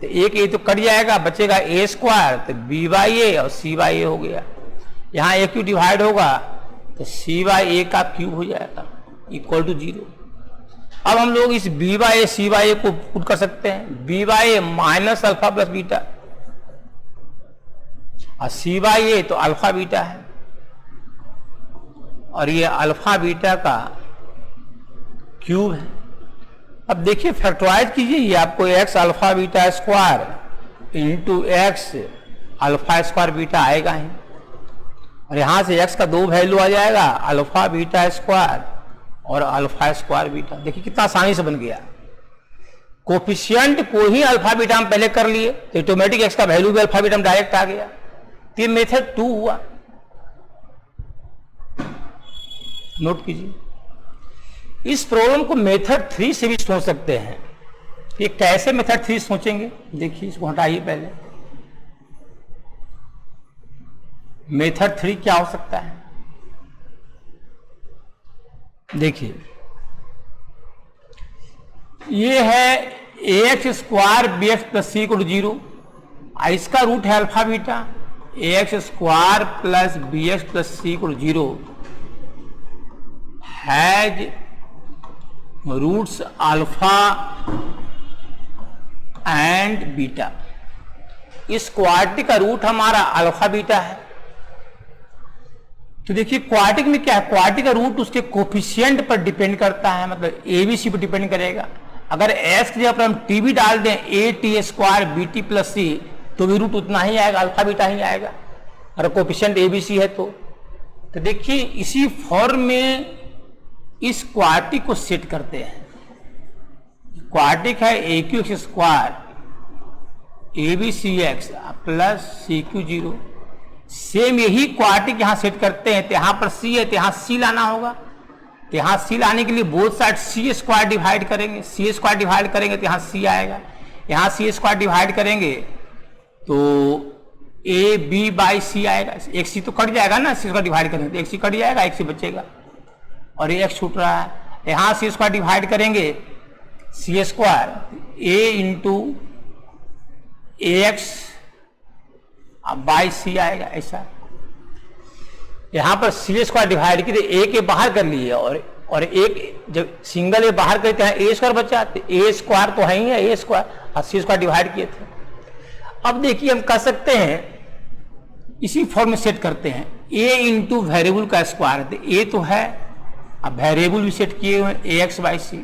तो एक ए तो कट जाएगा, बचेगा ए स्क्वायर, तो बी बाई ए और सी बाई ए हो गया। यहाँ ए क्यू डिवाइड होगा तो सी बाई ए का क्यूब हो जाएगा इक्वल टू 0। अब हम लोग इस b by a c by a को पुट कर सकते हैं, b by a minus alpha plus beta और सी बाई ए तो अल्फा बीटा है, और ये अल्फा बीटा का क्यूब है। अब देखिए फैक्टराइज कीजिए, ये आपको x alpha beta square into x alpha square beta आएगा ही, और यहां से एक्स का 2 वैल्यू आ जाएगा अल्फा बीटा स्क्वायर और अल्फा स्क्वायर बीटा। देखिए कितना आसानी से बन गया। कोफिशिएंट को ही अल्फा बीटा में पहले कर लिए तो ऑटोमेटिक एक्स का वैल्यू भी अल्फा बीटा में डायरेक्ट आ गया। तो ये मेथड 2 हुआ, नोट कीजिए। इस प्रॉब्लम को मेथड 3 से भी सोच सकते हैं। ये कैसे मेथड 3 सोचेंगे, देखिए इसको हटाइए पहले। मेथड 3 क्या हो सकता है, देखिए ये है a x square b x plus c equal to 0, इसका रूट है alpha beta, a x square plus b x plus c equal to 0 has roots alpha and beta. इस क्वाड्रेटिक का रूट हमारा अल्फा बीटा है। तो देखिए क्वाड्रेटिक में क्या है, क्वाड्रेटिक का रूट उसके कोफिशिएंट पर डिपेंड करता है, मतलब ए बी सी पर डिपेंड करेगा। अगर एस की जगह पर हम टी भी डाल दें a t square b t plus c तो भी रूट उतना ही आएगा, अल्फा बीटा ही आएगा, अगर कोफिशिएंट ए बी सी है तो देखिए इसी फॉर्म में इस क्वाड्रेटिक को सेट करते हैं। क्वाड्रेटिक है a q x square a b c x plus c q 0। Same यही क्वाड्रेटिक यहां सेट करते हैं, तो यहां पर सी है तो यहां सी लाना होगा, तो यहां सी लाने के लिए बोथ साइड सी स्क्वायर डिवाइड करेंगे, सी स्क्वायर डिवाइड करेंगे तो यहां सी आएगा, यहां सी स्क्वायर डिवाइड करेंगे तो ए बी बाई सी आएगा। एक सी तो कट जाएगा ना, सी स्क्वायर डिवाइड करेंगे तो एक सी कट जाएगा, एक सी बचेगा और ये एक्स छूट रहा है। यहां सी स्क्वायर डिवाइड करेंगे c square a into a x by c आएगा ऐसा। यहां पर सी स्क्वायर डिवाइड किए, ए के बाहर कर लिए और एक जब सिंगल ए बाहर करते हैं ए स्क्वायर बचा, ए स्क्वायर तो है ही है ए स्क्वायर, और सी स्क्वायर डिवाइड किए थे। अब देखिए हम कह सकते हैं इसी फॉर्म में सेट करते हैं, ए इंटू वेरिएबल का स्क्वायर, तो ए तो है, अब वेरिएबल भी सेट किए हुए ए एक्स बाई सी,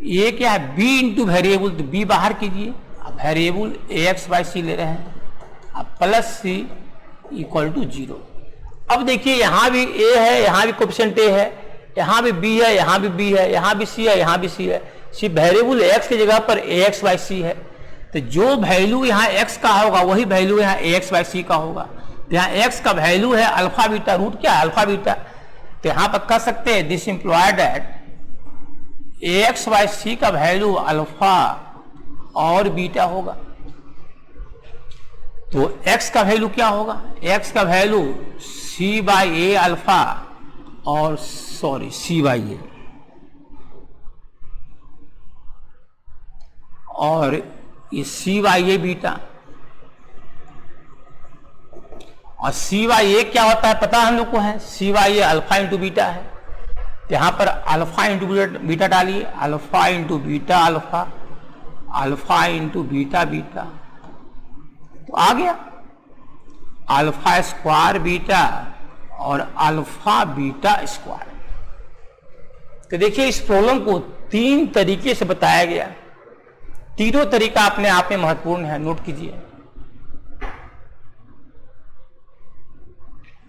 ये क्या है बी इंटू वेरिएबल, तो बी बाहर कीजिए, अब वेरिएबल ए एक्स बाई सी ले रहे हैं, अब प्लस सी इक्वल टू 0। अब देखिए यहां भी ए है, यहां भी कोएफिशिएंट ए है, यहां भी बी है, यहां भी बी है, यहां भी सी है, यहां भी सी है, सिर्फ वेरिएबल एक्स की जगह पर ए एक्स बाई सी है, तो जो वैल्यू यहाँ x का होगा वही वैल्यू यहाँ ax बाई सी का होगा। तो यहाँ x का वैल्यू है अल्फा बीटा, रूट क्या है अल्फा बीटा, तो यहाँ पर कह सकते हैं this imply that ax by c का वैल्यू अल्फा और बीटा होगा। तो x का वैल्यू क्या होगा, x का value c by a alpha और c बाई ए, और ये सी बाई ए बीटा, और सी बाई ए क्या होता है पता हम लोग को है, c by a alpha into beta है, यहां पर अल्फा इंटू बीटा डालिए, alpha into beta alpha, alpha into beta beta, तो आ गया अल्फा स्क्वायर बीटा और अल्फा बीटा स्क्वायर। तो देखिए इस प्रॉब्लम को 3 तरीके से बताया गया, तीनों तरीका अपने आप में महत्वपूर्ण है, नोट कीजिए।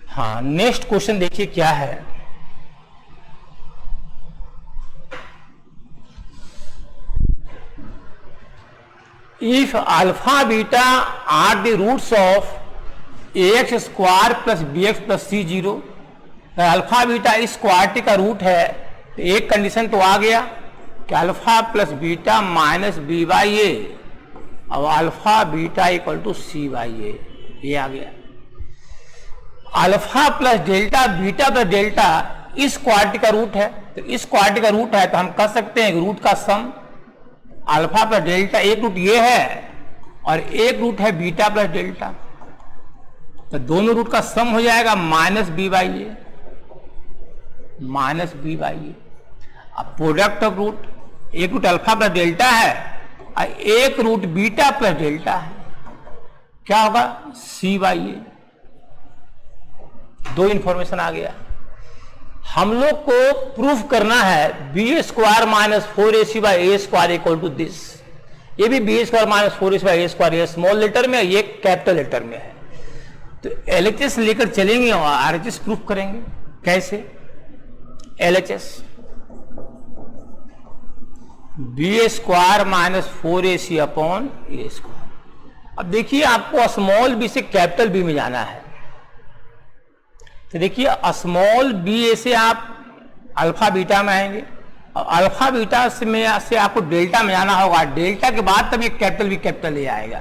हाँ, नेक्स्ट क्वेश्चन देखिए क्या है, if alpha beta are the roots of ax square plus b x plus c 0, alpha beta इस क्वाड्रेटिक का रूट है, तो एक कंडीशन तो आ गया कि alpha plus beta minus b by a, अब alpha beta equal to c by a, ये आ गया। Alpha plus delta beta plus delta इस क्वाड्रेटिक का रूट है, तो इस क्वाड्रेटिक का रूट है तो हम कह सकते हैं रूट का सम अल्फा प्लस डेल्टा, एक रूट ये है और एक रूट है बीटा प्लस डेल्टा, तो दोनों रूट का सम हो जाएगा minus b by a, minus b by a. अब प्रोडक्ट ऑफ रूट, एक रूट अल्फा प्लस डेल्टा है और एक रूट बीटा प्लस डेल्टा है, क्या होगा सी बाई ए। दो इंफॉर्मेशन आ गया। हम लोग को प्रूफ करना है b square minus 4ac by a square equal to this, ये भी b square minus 4ac by a square, ये स्मॉल लेटर में, ये कैपिटल लेटर में है। तो एलएचएस लेकर चलेंगे और आरएचएस प्रूफ करेंगे। कैसे? LHS b square minus 4ac upon a square. अब देखिए आपको स्मॉल बी से कैपिटल बी में जाना है, तो देखिए स्मॉल बी से आप अल्फा बीटा में आएंगे और अल्फा बीटा से आपको डेल्टा में जाना होगा, डेल्टा के बाद तब ये कैपिटल बी कैपिटल ए आएगा।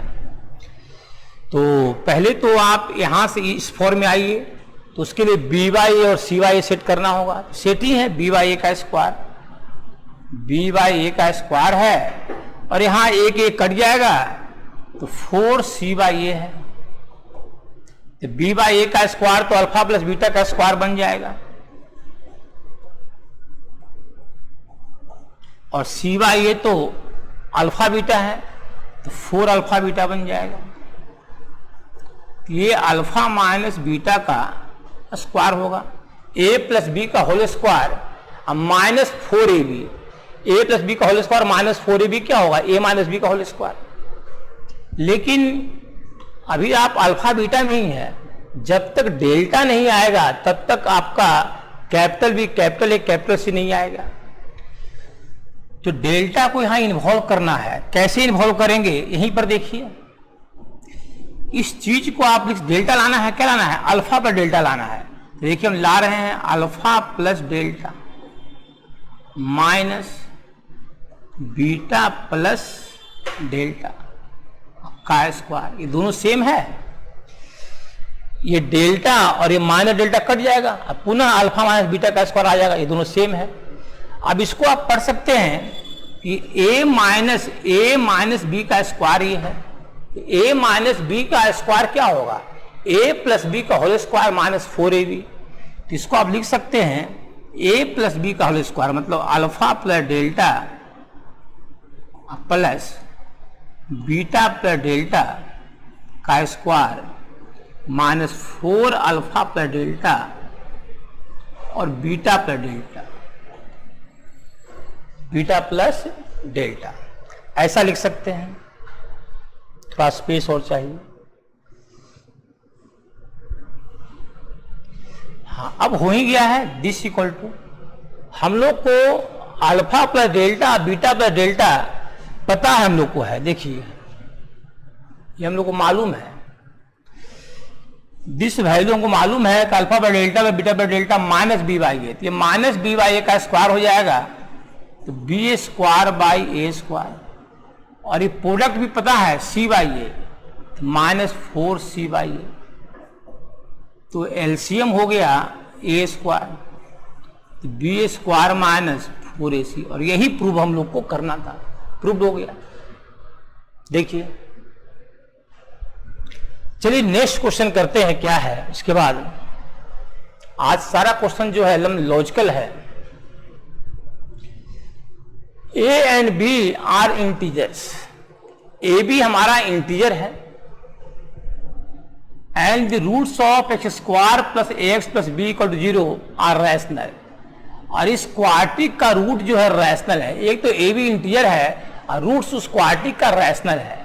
तो पहले तो आप यहां से इस फॉर्म में आइए, तो उसके लिए बी बाई ए और सी बाई ए सेट करना होगा। सेट ही है बी बाई ए का स्क्वायर, बी बाई ए का स्क्वायर है और यहां एक कट जाएगा तो 4c बाई ए है, तो बी बाई ए का स्क्वायर तो अल्फा प्लस बीटा का स्क्वायर बन जाएगा और सी बाई ए तो अल्फा बीटा है तो 4 अल्फा बीटा बन जाएगा। ये अल्फा माइनस बीटा का स्क्वायर होगा, ए प्लस बी का होल स्क्वायर अब माइनस 4ab, ए प्लस बी का होल स्क्वायर माइनस 4ab क्या होगा ए माइनस बी का होल स्क्वायर। लेकिन अभी आप अल्फा बीटा में ही है, जब तक डेल्टा नहीं आएगा तब तक आपका capital B capital A capital C नहीं आएगा। तो डेल्टा को यहां इन्वॉल्व करना है, कैसे इन्वॉल्व करेंगे यहीं पर देखिए। इस चीज को आप डेल्टा लाना है, क्या लाना है अल्फा प्लस डेल्टा लाना है। देखिए हम ला रहे हैं alpha plus delta minus beta plus delta का स्क्वायर, ये दोनों सेम है, ये डेल्टा और ये माइनस डेल्टा कट जाएगा, अब पुनः अल्फा माइनस बीटा का स्क्वायर आ जाएगा, ये दोनों सेम है। अब इसको आप पढ़ सकते हैं कि a माइनस बी का स्क्वायर ये है, a माइनस बी का स्क्वायर क्या होगा ए प्लस बी का होल स्क्वायर माइनस 4ab, तो इसको आप लिख सकते हैं ए प्लस बी का होल स्क्वायर मतलब alpha plus delta plus beta plus delta का square minus 4 alpha plus delta और beta plus delta, beta plus delta, ऐसा लिख सकते हैं। थोड़ा स्पेस और चाहिए। हाँ, अब हो ही गया है दिस इक्वल टू, हम लोग को alpha plus delta beta plus delta पता है हम लोग को है, देखिए ये हम लोग को मालूम है, दिस वैल्यू हमको मालूम है कि alpha by delta by beta by delta minus b by a, तो ये माइनस बी बाई ए का स्क्वायर हो जाएगा तो b square by a square, और ये प्रोडक्ट भी पता है c by a minus 4c by a, तो एलसीएम हो गया ए स्क्वायर तो बी स्क्वायर माइनस 4ac, और यही प्रूव हम लोग को करना था, प्रूव हो गया। देखिए चलिए नेक्स्ट क्वेश्चन करते हैं क्या है इसके बाद। आज सारा क्वेश्चन जो है लॉजिकल है। A and b are integers, a b हमारा इंटीजर है and the roots of x square plus a x plus b equal to 0 are rational, और इस क्वाड्रेटिक का रूट जो है रैशनल है। एक तो ए बी इंटीजर है और रूट्स उस क्वाड्रेटिक का रैशनल है,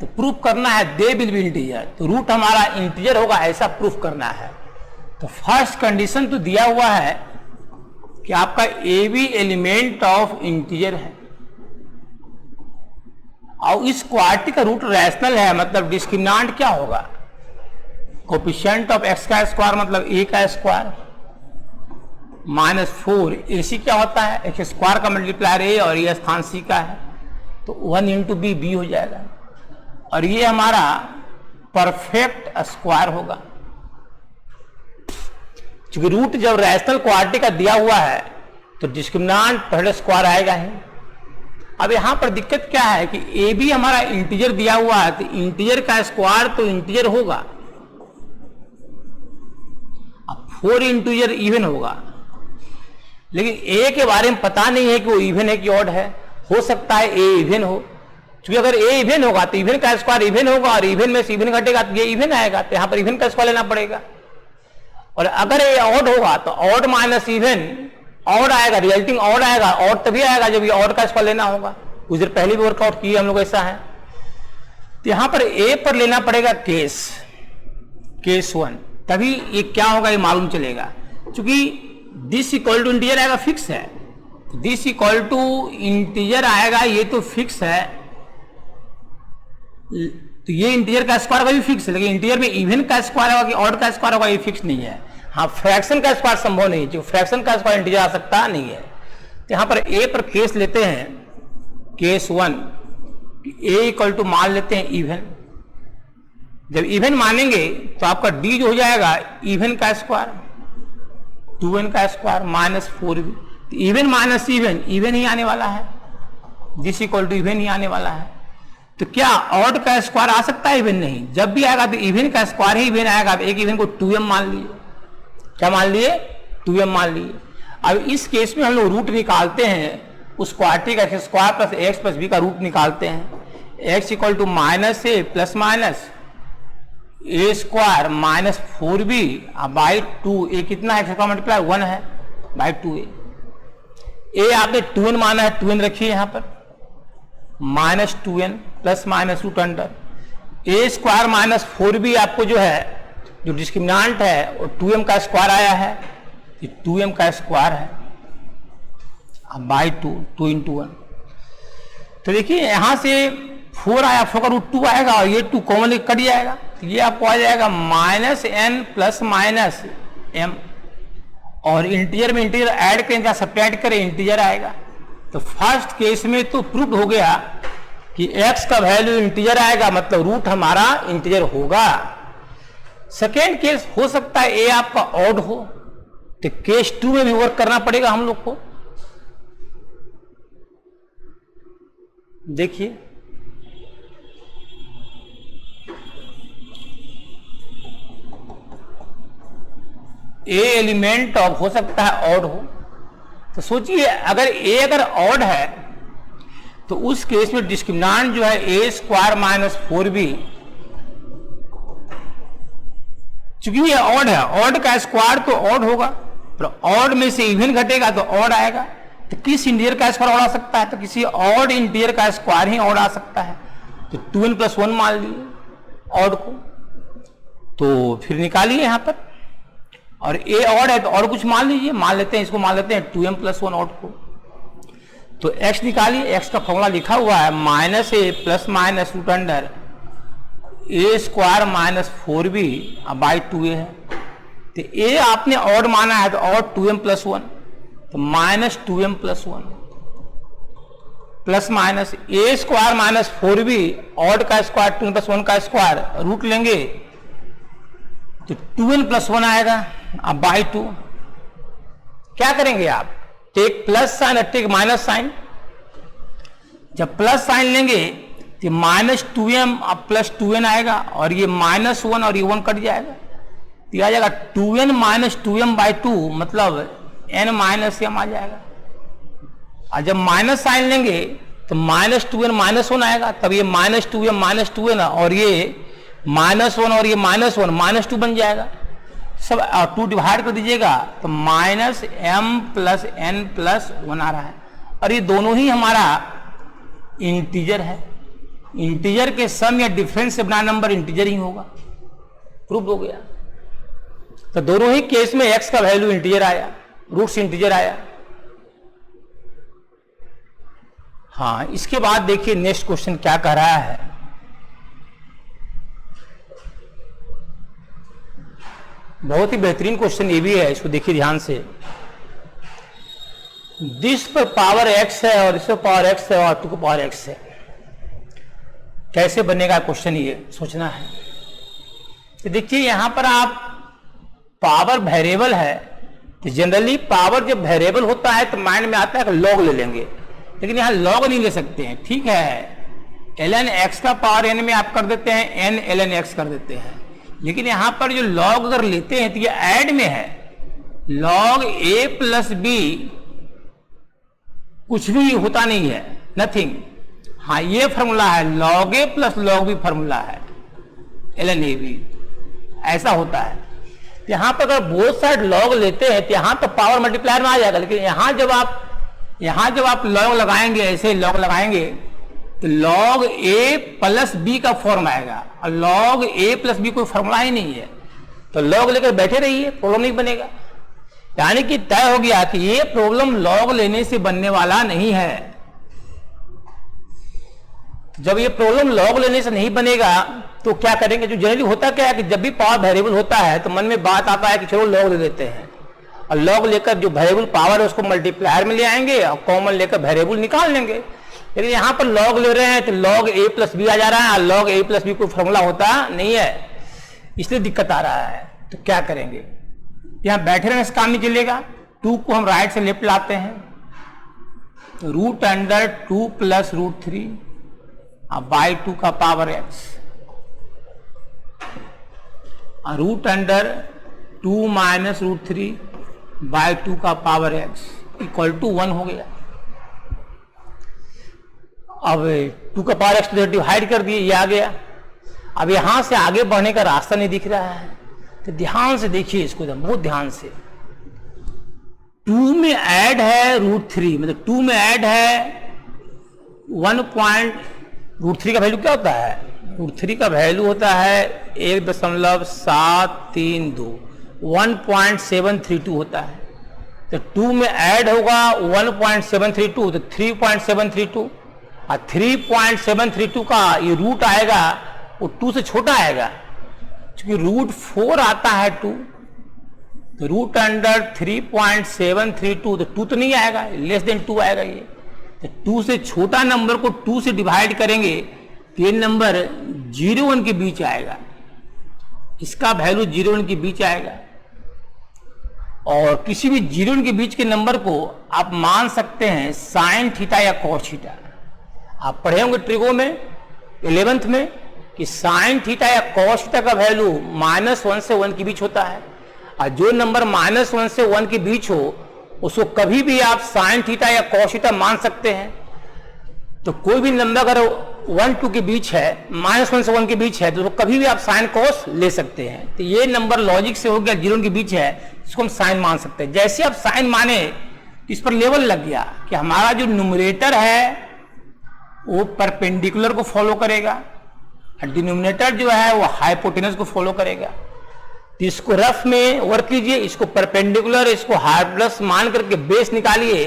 तो प्रूफ करना है दे विल बी इंटीजर, तो रूट हमारा इंटीजर होगा ऐसा प्रूफ करना है। तो फर्स्ट कंडीशन तो दिया हुआ है कि आपका a b element of integer है और इस क्वाड्रेटिक का रूट रैशनल है, मतलब डिस्क्रिमिनेंट क्या होगा, कोफिशिएंट ऑफ एक्स का स्क्वायर मतलब ए का स्क्वायर माइनस 4 AC क्या होता है, एक्स स्क्वायर का मल्टीप्लायर ए और ये स्थान सी का है, तो 1 इंटू बी बी हो जाएगा, और ये हमारा परफेक्ट स्क्वायर होगा। क्योंकि रूट जब रैशनल क्वाड्रेटिक का दिया हुआ है तो डिस्क्रिमिनेंट पहले स्क्वायर आएगा ही। अब यहां पर दिक्कत क्या है कि ए बी हमारा इंटीजर दिया हुआ है, तो इंटीजर का स्क्वायर तो इंटीजर होगा, अब 4 इंटीजर इवन होगा, लेकिन ए के बारे में पता नहीं है कि वो इवन है कि ऑड है। हो सकता है ए इवन हो, क्योंकि अगर ए इवन होगा तो इवन का स्क्वायर इवन होगा, और इवन में से इवन घटेगा तो ये इवन आएगा, तो यहां पर इवन का स्क्वायर लेना पड़ेगा। और अगर ये ऑड होगा तो ऑड माइनस इवन ऑड आएगा, रिजल्टिंग ऑड आएगा, ऑड तभी आएगा जब ये ऑड का स्क्वायर लेना होगा। कुछ देर पहले भी वर्कआउट किए हम लोग, ऐसा है। तो यहां पर ए पर लेना पड़ेगा केस 1, तभी ये क्या होगा ये मालूम चलेगा। क्योंकि दिस इक्वल टू इंटीजर आएगा, फिक्स है, दिस इक्वल टू इंटीजर आएगा, ये तो फिक्स है, तो ये इंटीजर का स्क्वायर का भी फिक्स है, लेकिन इंटीजर में इवन का स्क्वायर होगा कि ऑड का स्क्वायर होगा ये फिक्स नहीं है। हाँ, फ्रैक्शन का स्क्वायर संभव नहीं, जो फ्रैक्शन का स्क्वायर इंटीजर आ सकता नहीं है। तो यहां पर ए पर केस लेते हैं, केस 1, ए इक्वल टू मान लेते हैं इवन। जब इवन मानेंगे तो आपका डी जो हो जाएगा इवन का स्क्वायर 2n का स्क्वायर माइनस 4b, तो इवन माइनस इवन ही आने वाला है, दिस इक्वल टू इवन ही आने वाला है। तो क्या ऑड का स्क्वायर आ सकता है, इवन नहीं, जब भी आएगा तो इवन का स्क्वायर ही इवन आएगा। एक इवन को 2m मान लिए, क्या मान लिए, 2m मान लिए। अब इस केस में हम लोग रूट निकालते हैं, उस quadratic x square plus x plus b का रूट निकालते हैं। X equal to minus a plus minus a square minus 4b by 2, a कितना है, एक्स का मल्टीप्लाई 1 है बाई 2a। ए आपने 2n माना है, 2n रखिए यहां पर, minus 2n plus minus root under a square minus 4b आपको जो है, जो डिस्क्रिमिनेंट है वो 2m का स्क्वायर आया है, ये 2m का स्क्वायर है बाई 2 इंटू 1। तो देखिए यहां से 4 आया, 4 का रूट 2 आएगा और ये 2 कॉमन कट जाएगा, तो ये आपको आ जाएगा minus n plus minus m, और इंटीजर में इंटीजर ऐड करें या सब्ट्रैक्ट करें इंटीजर आएगा। तो फर्स्ट केस में तो प्रूव हो गया कि x का वैल्यू इंटीजर आएगा, मतलब रूट हमारा इंटीजर होगा। सेकेंड केस हो सकता है ए आपका ऑड हो, तो केस 2 में भी वर्क करना पड़ेगा हम लोग को। देखिए ए एलिमेंट ऑफ हो सकता है ऑड हो। तो सोचिए अगर ए अगर ऑड है तो उस केस में डिस्क्रिमिनेंट जो है ए स्क्वायर माइनस 4b, चूंकि ये ऑड है, ऑड का स्क्वायर तो ऑड होगा, तो ऑड में से इवन घटेगा तो ऑड आएगा। तो किस इंटीजर का स्क्वायर ऑड आ सकता है? तो किसी ऑड इंटीजर का स्क्वायर ही ऑड आ सकता है। तो 2n + 1 मान लिए ऑड को, तो फिर निकालिए यहां पर, और ए ऑड है तो और कुछ मान लीजिए, मान लेते हैं इसको, मान लेते हैं 2m + 1 ऑड को। तो x निकालिए, x का फॉर्मूला लिखा हुआ है -a + -√under a square minus 4b by 2a है। तो a आपने ऑड माना है तो ऑड 2m + 1, तो -2m + 1 plus minus a square minus 4b odd का स्क्वायर 2n + 1 का स्क्वायर रूट लेंगे तो 2n + 1 आएगा अब बाई 2। क्या करेंगे आप? टेक प्लस साइन और टेक माइनस साइन। जब प्लस साइन लेंगे तो -2m अब +2n आएगा, और ये -1 और ये 1 कट जाएगा, तो आ जाएगा 2n - 2m बाई 2, मतलब n - m आ जाएगा। और जब माइनस साइन लेंगे तो -2n -1 आएगा, तब ये -2m - 2n और ये -1 और ये -1 -2 बन जाएगा। सब 2 डिवाइड कर दीजिएगा तो -m + n + 1 आ रहा है, और ये दोनों ही हमारा इंटीजर है। इंटीजर के सम या डिफरेंस से बना नंबर इंटीजर ही होगा, प्रूफ हो गया। तो दोनों ही केस में x का वैल्यू इंटीजर आया, रूट्स इंटीजर आया। हाँ, इसके बाद देखिए नेक्स्ट क्वेश्चन क्या कह रहा है। बहुत ही बेहतरीन क्वेश्चन ये भी है, इसको देखिए ध्यान से। दिस पर पावर x है और इस पर पावर x है और 2 को पावर x है, कैसे बनेगा क्वेश्चन, ये सोचना है। तो देखिए यहां पर आप पावर वेरिएबल है, तो जनरली पावर जब वेरिएबल होता है तो माइंड में आता है कि लॉग ले लेंगे, लेकिन यहां लॉग नहीं ले सकते हैं। ठीक है, ln x का पावर n में आप कर देते हैं, n ln x कर देते हैं, लेकिन यहां पर जो लॉग अगर लेते हैं तो ये ऐड में है, log a + b कुछ भी होता नहीं है, नथिंग। हाँ, ये फॉर्मूला है, log a + log b formula है, ln a b ऐसा होता है। तो यहां पर अगर बोथ साइड लॉग लेते हैं तो यहां तो पावर मल्टीप्लायर में आ जाएगा, लेकिन यहां जब आप लॉग लगाएंगे, ऐसे लॉग लगाएंगे तो log a + b का फॉर्म आएगा, और log a + b कोई फॉर्मूला ही नहीं है, तो लॉग लेकर बैठे रहिए, प्रॉब्लम नहीं बनेगा। यानी कि तय हो गया कि ये प्रॉब्लम लॉग लेने से बनने वाला नहीं है। जब ये प्रॉब्लम लॉग लेने से नहीं बनेगा तो क्या करेंगे? जो जनरली होता क्या है कि जब भी पावर वेरिएबल होता है तो मन में बात आता है कि चलो लॉग ले लेते हैं, और लॉग लेकर जो वेरिएबल पावर है उसको मल्टीप्लायर में ले आएंगे और कॉमन लेकर वेरिएबल निकाल लेंगे। लेकिन यहां पर लॉग ले रहे हैं तो log a + b आ जा रहा है, और log a + b कोई फॉर्मूला होता नहीं है, इसलिए दिक्कत आ रहा है। तो क्या करेंगे? यहां बैठे रहने से काम नहीं चलेगा, 2 को हम राइट से लेफ्ट लाते हैं, √2 + √3 बाई 2 का पावर x, √2 - √3 बाई 2 का पावर x = 1 हो गया। अब 2 का पावर x तो डिवाइड कर दिए, ये आ गया। अब यहां से आगे बढ़ने का रास्ता नहीं दिख रहा है, तो ध्यान से देखिए इसको, बहुत ध्यान से। 2 में ऐड है √3, मतलब 2 में ऐड है 1.√3 का वैल्यू क्या होता है? √3 का वैल्यू होता है 1.732, 1.732 होता है। तो 2 में ऐड होगा 1.732, तो 3.732, और 3.732 का ये रूट आएगा वो 2 से छोटा आएगा, क्योंकि √4 आता है 2, तो √3.732 तो 2 तो नहीं आएगा, <2 आएगा ये। तो 2 से छोटा नंबर को 2 से डिवाइड करेंगे तो ये नंबर 0 1 के बीच आएगा, इसका वैल्यू 0 1 के बीच आएगा। और किसी भी 0 1 के बीच के नंबर को आप मान सकते हैं sin θ या cos θ। आप पढ़े होंगे ट्रिगो में 11th में कि sin θ या cos θ का वैल्यू -1 से 1 के बीच होता है, और जो नंबर -1 से 1 के बीच हो उसको कभी भी आप साइन थीटा या कॉस थीटा मान सकते हैं। तो कोई भी नंबर अगर 1 2 के बीच है, -1 से 1 के बीच है, तो कभी भी आप साइन कॉस ले सकते हैं। तो ये नंबर लॉजिक से हो गया 0 के बीच है, इसको हम साइन मान सकते हैं। जैसे आप साइन माने तो इस पर लेवल लग गया कि हमारा जो न्यूमरेटर है वो परपेंडिकुलर को फॉलो करेगा और डिनोमिनेटर जो है वो हाइपोटेनस को फॉलो करेगा। तो इसको रफ में वर्क कीजिए, इसको परपेंडिकुलर, इसको हाइपोटेनस मान करके बेस निकालिए।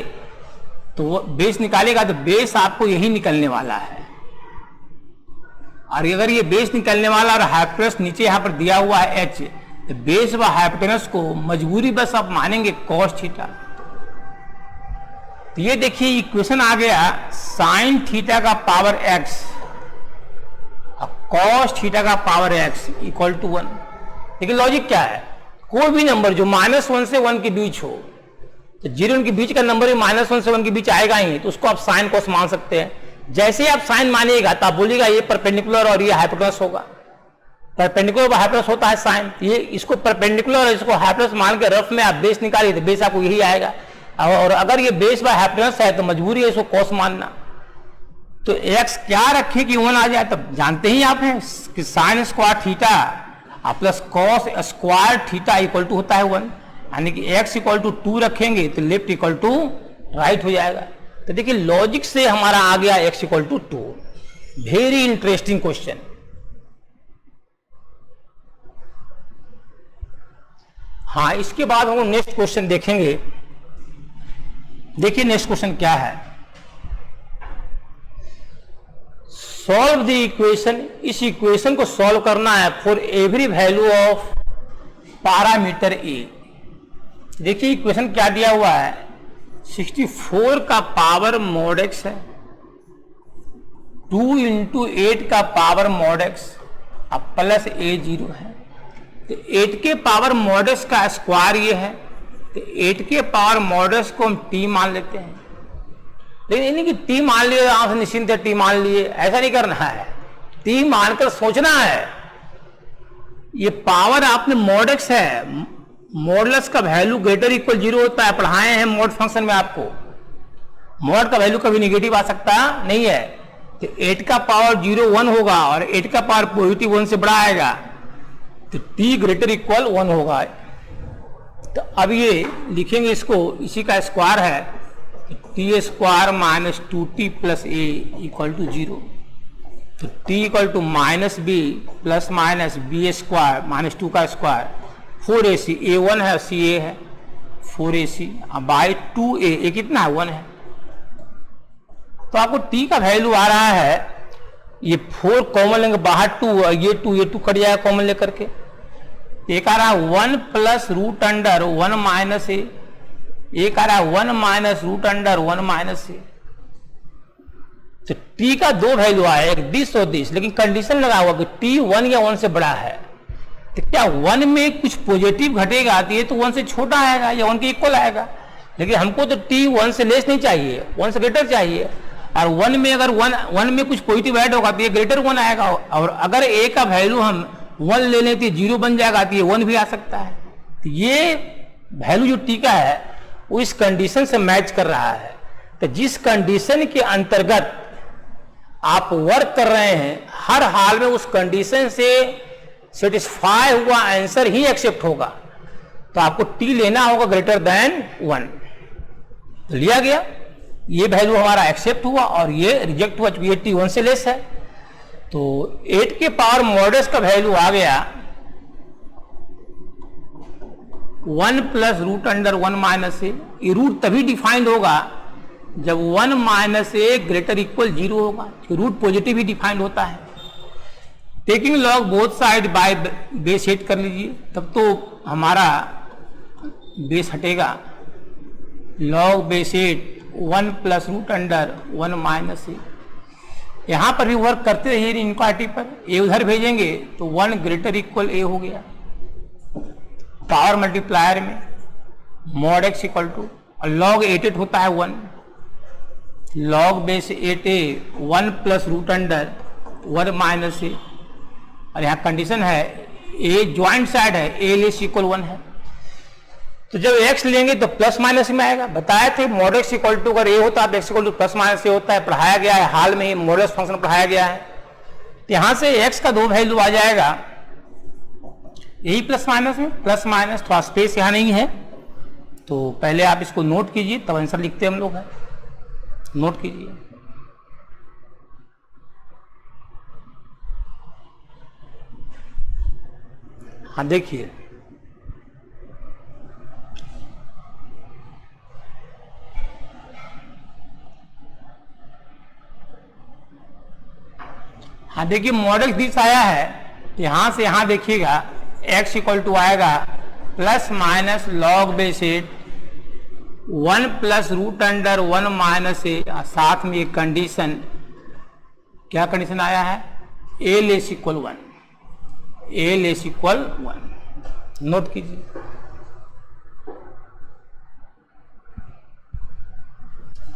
तो बेस निकालेगा तो बेस आपको यही निकलने वाला है। और अगर ये बेस निकलने वाला और हाइपोटेनस नीचे यहां पर दिया हुआ है h, तो बेस व हाइपोटेनस को मजबूरी बस आप मानेंगे कॉस थीटा। तो ये देखिए इक्वेशन आ गया साइन थीटा का पावर x और कॉस थीटा का पावर x इक्वल टू 1। लेकिन लॉजिक क्या है, कोई भी नंबर जो -1 से 1 के बीच हो, तो 0 के बीच का नंबर भी -1 से 1 के बीच आएगा ही, तो उसको आप साइन कॉस मान सकते हैं। जैसे ही आप साइन मानिएगा तो आप बोलिएगा ये परपेंडिकुलर और ये हाइपोटेनस होगा। परपेंडिकुलर हाइपोटेनस होता है साइन, ये इसको परपेंडिकुलर और इसको हाइपोटेनस मान के रफ में आप बेस निकालिए तो बेस आपको यही आएगा। और अगर ये बेस बाय हाइपोटेनस है तो मजबूरी है इसको कॉस मानना। तो x क्या रखे कि 1 आ जाए, तब जानते ही आप हैं कि sine square theta plus cos square theta equal to होता है 1, यानी कि x इक्वल टू 2 रखेंगे तो लेफ्ट इक्वल टू राइट हो जाएगा। तो देखिए लॉजिक से हमारा आ गया x equal to 2। Very interesting question. हाँ, इसके बाद हम नेक्स्ट क्वेश्चन देखेंगे। देखिए नेक्स्ट क्वेश्चन क्या है, सॉल्व द इक्वेशन। इस इक्वेशन को सॉल्व करना है for every value of parameter a. देखिए इक्वेशन क्या दिया हुआ है, 64 का पावर mod x है, 2 × 8 का पावर mod x अब प्लस a0 है। तो 8 के पावर mod x का स्क्वायर ये है, तो 8 के पावर mod x को हम t मान लेते हैं। लेकिन नहीं कि t मान लिए आप निश्चिंत है, t मान लिए, ऐसा नहीं करना है। t मानकर सोचना है। ये पावर आपने mod x है, मॉडुलस का वैल्यू ग्रेटर इक्वल 0 होता है, पढ़ाए हैं मॉड फंक्शन में आपको। मॉड का वैल्यू कभी नेगेटिव आ सकता नहीं है। तो 8 का पावर 0 1 होगा और 8 का पावर पॉजिटिव 1 से बड़ा आएगा, तो t ग्रेटर इक्वल 1 होगा। तो अब ये लिखेंगे इसको, इसी का स्क्वायर है, t square minus 2t plus a equal to 0। तो t इक्वल to minus b plus minus b square minus 2 का स्क्वायर 4ac, a1 है ca है 4ac बाई 2a, ए कितना है 1 है। तो आपको t का वैल्यू आ रहा है, ये 4 कॉमन लेंगे बाहर 2, ये 2 कट जाएगा कॉमन लेकर के, एक आ रहा है 1 प्लस रूट अंडर 1 माइनस ए, एक आ रहा है 1 माइनस रूट अंडर 1 माइनस ए। तो t का दो वैल्यू आया, एक दिस और दिस, लेकिन कंडीशन लगा हुआ कि t 1 या 1 से बड़ा है। तो क्या 1 में कुछ पॉजिटिव घटेगा तो ये तो 1 से छोटा आएगा या 1 के इक्वल आएगा, लेकिन हमको तो t 1 से लेस नहीं चाहिए, 1 से ग्रेटर चाहिए। और 1 में अगर 1 में कुछ पॉजिटिव ऐड होगा तो ये ग्रेटर 1 आएगा, और अगर a का वैल्यू हम 1 ले लें तो 0 बन जाएगा, तो ये 1 भी आ सकता है। तो ये वैल्यू जो t का है वो इस कंडीशन से मैच कर रहा है। तो जिस कंडीशन के अंतर्गत आप वर्क कर रहे हैं, हर हाल में उस कंडीशन से सेटिस्फाई हुआ आंसर ही एक्सेप्ट होगा। तो आपको t लेना होगा ग्रेटर देन 1। तो लिया गया, ये वैल्यू हमारा एक्सेप्ट हुआ और ये रिजेक्ट हुआ क्योंकि ये t 1 से लेस है। तो 8 के पावर मॉडस का वैल्यू आ गया 1 प्लस रूट अंडर 1 माइनस ए। ये रूट तभी डिफाइंड होगा जब 1 माइनस ए ग्रेटर इक्वल 0 होगा, रूट पॉजिटिव ही डिफाइंड होता है। Taking log both side by base hit कर लीजिए, तब तो हमारा बेस हटेगा। Log base hit 1 plus root under 1 minus a. यहां पर भी वर्क करते रहिए इनक्वालिटी पर, ए उधर भेजेंगे तो 1 ग्रेटर इक्वल ए हो गया। पावर मल्टीप्लायर में mod x equal to log 8 होता है 1, log base 8a 1 plus root under 1 minus a. और यहाँ कंडीशन है ए ज्वाइंट साइड है, ए लेस इक्वल 1 है। तो जब x लेंगे तो प्लस माइनस में आएगा। बताए थे मॉड x इक्वल टू अगर a होता है x equal to plus minus a होता है, पढ़ाया गया है, हाल में ही मॉडुलस फंक्शन पढ़ाया गया है। तो यहां से x का 2 वैल्यू आ जाएगा यही प्लस माइनस में, प्लस माइनस, थोड़ा स्पेस यहां नहीं है तो पहले आप इसको नोट कीजिए तब आंसर लिखते हम लोग है। नोट कीजिए। हाँ देखिए, हाँ देखिए मॉडल दिस आया है, यहां से यहां देखिएगा x इक्वल टू आएगा plus minus log base 1 plus root under 1 minus a, साथ में एक कंडीशन, क्या कंडीशन आया है, a less equal 1, a less equal 1। Note कीजिए।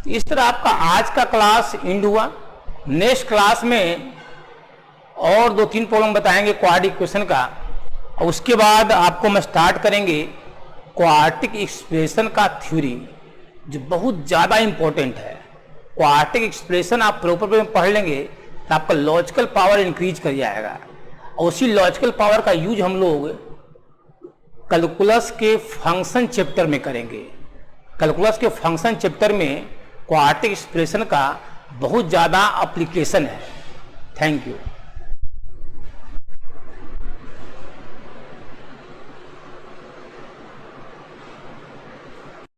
इस तरह आपका आज का क्लास एंड हुआ। नेक्स्ट क्लास में और 2-3 प्रॉब्लम बताएंगे क्वाड्रेटिक इक्वेशन का, और उसके बाद आपको मैं स्टार्ट करेंगे क्वाड्रेटिक एक्सप्रेशन का थ्योरी, जो बहुत ज़्यादा इंपॉर्टेंट है। क्वाड्रेटिक एक्सप्रेशन आप प्रॉपर में पढ़ लेंगे तो आपका लॉजिकल पावर इंक्रीज कर जाएगा, और उसी लॉजिकल पावर का यूज हम लोग कैलकुलस के फंक्शन चैप्टर में करेंगे। कैलकुलस के फंक्शन चैप्टर में क्वाड्रेटिक एक्सप्रेशन का बहुत ज़्यादा एप्लीकेशन है। Thank you.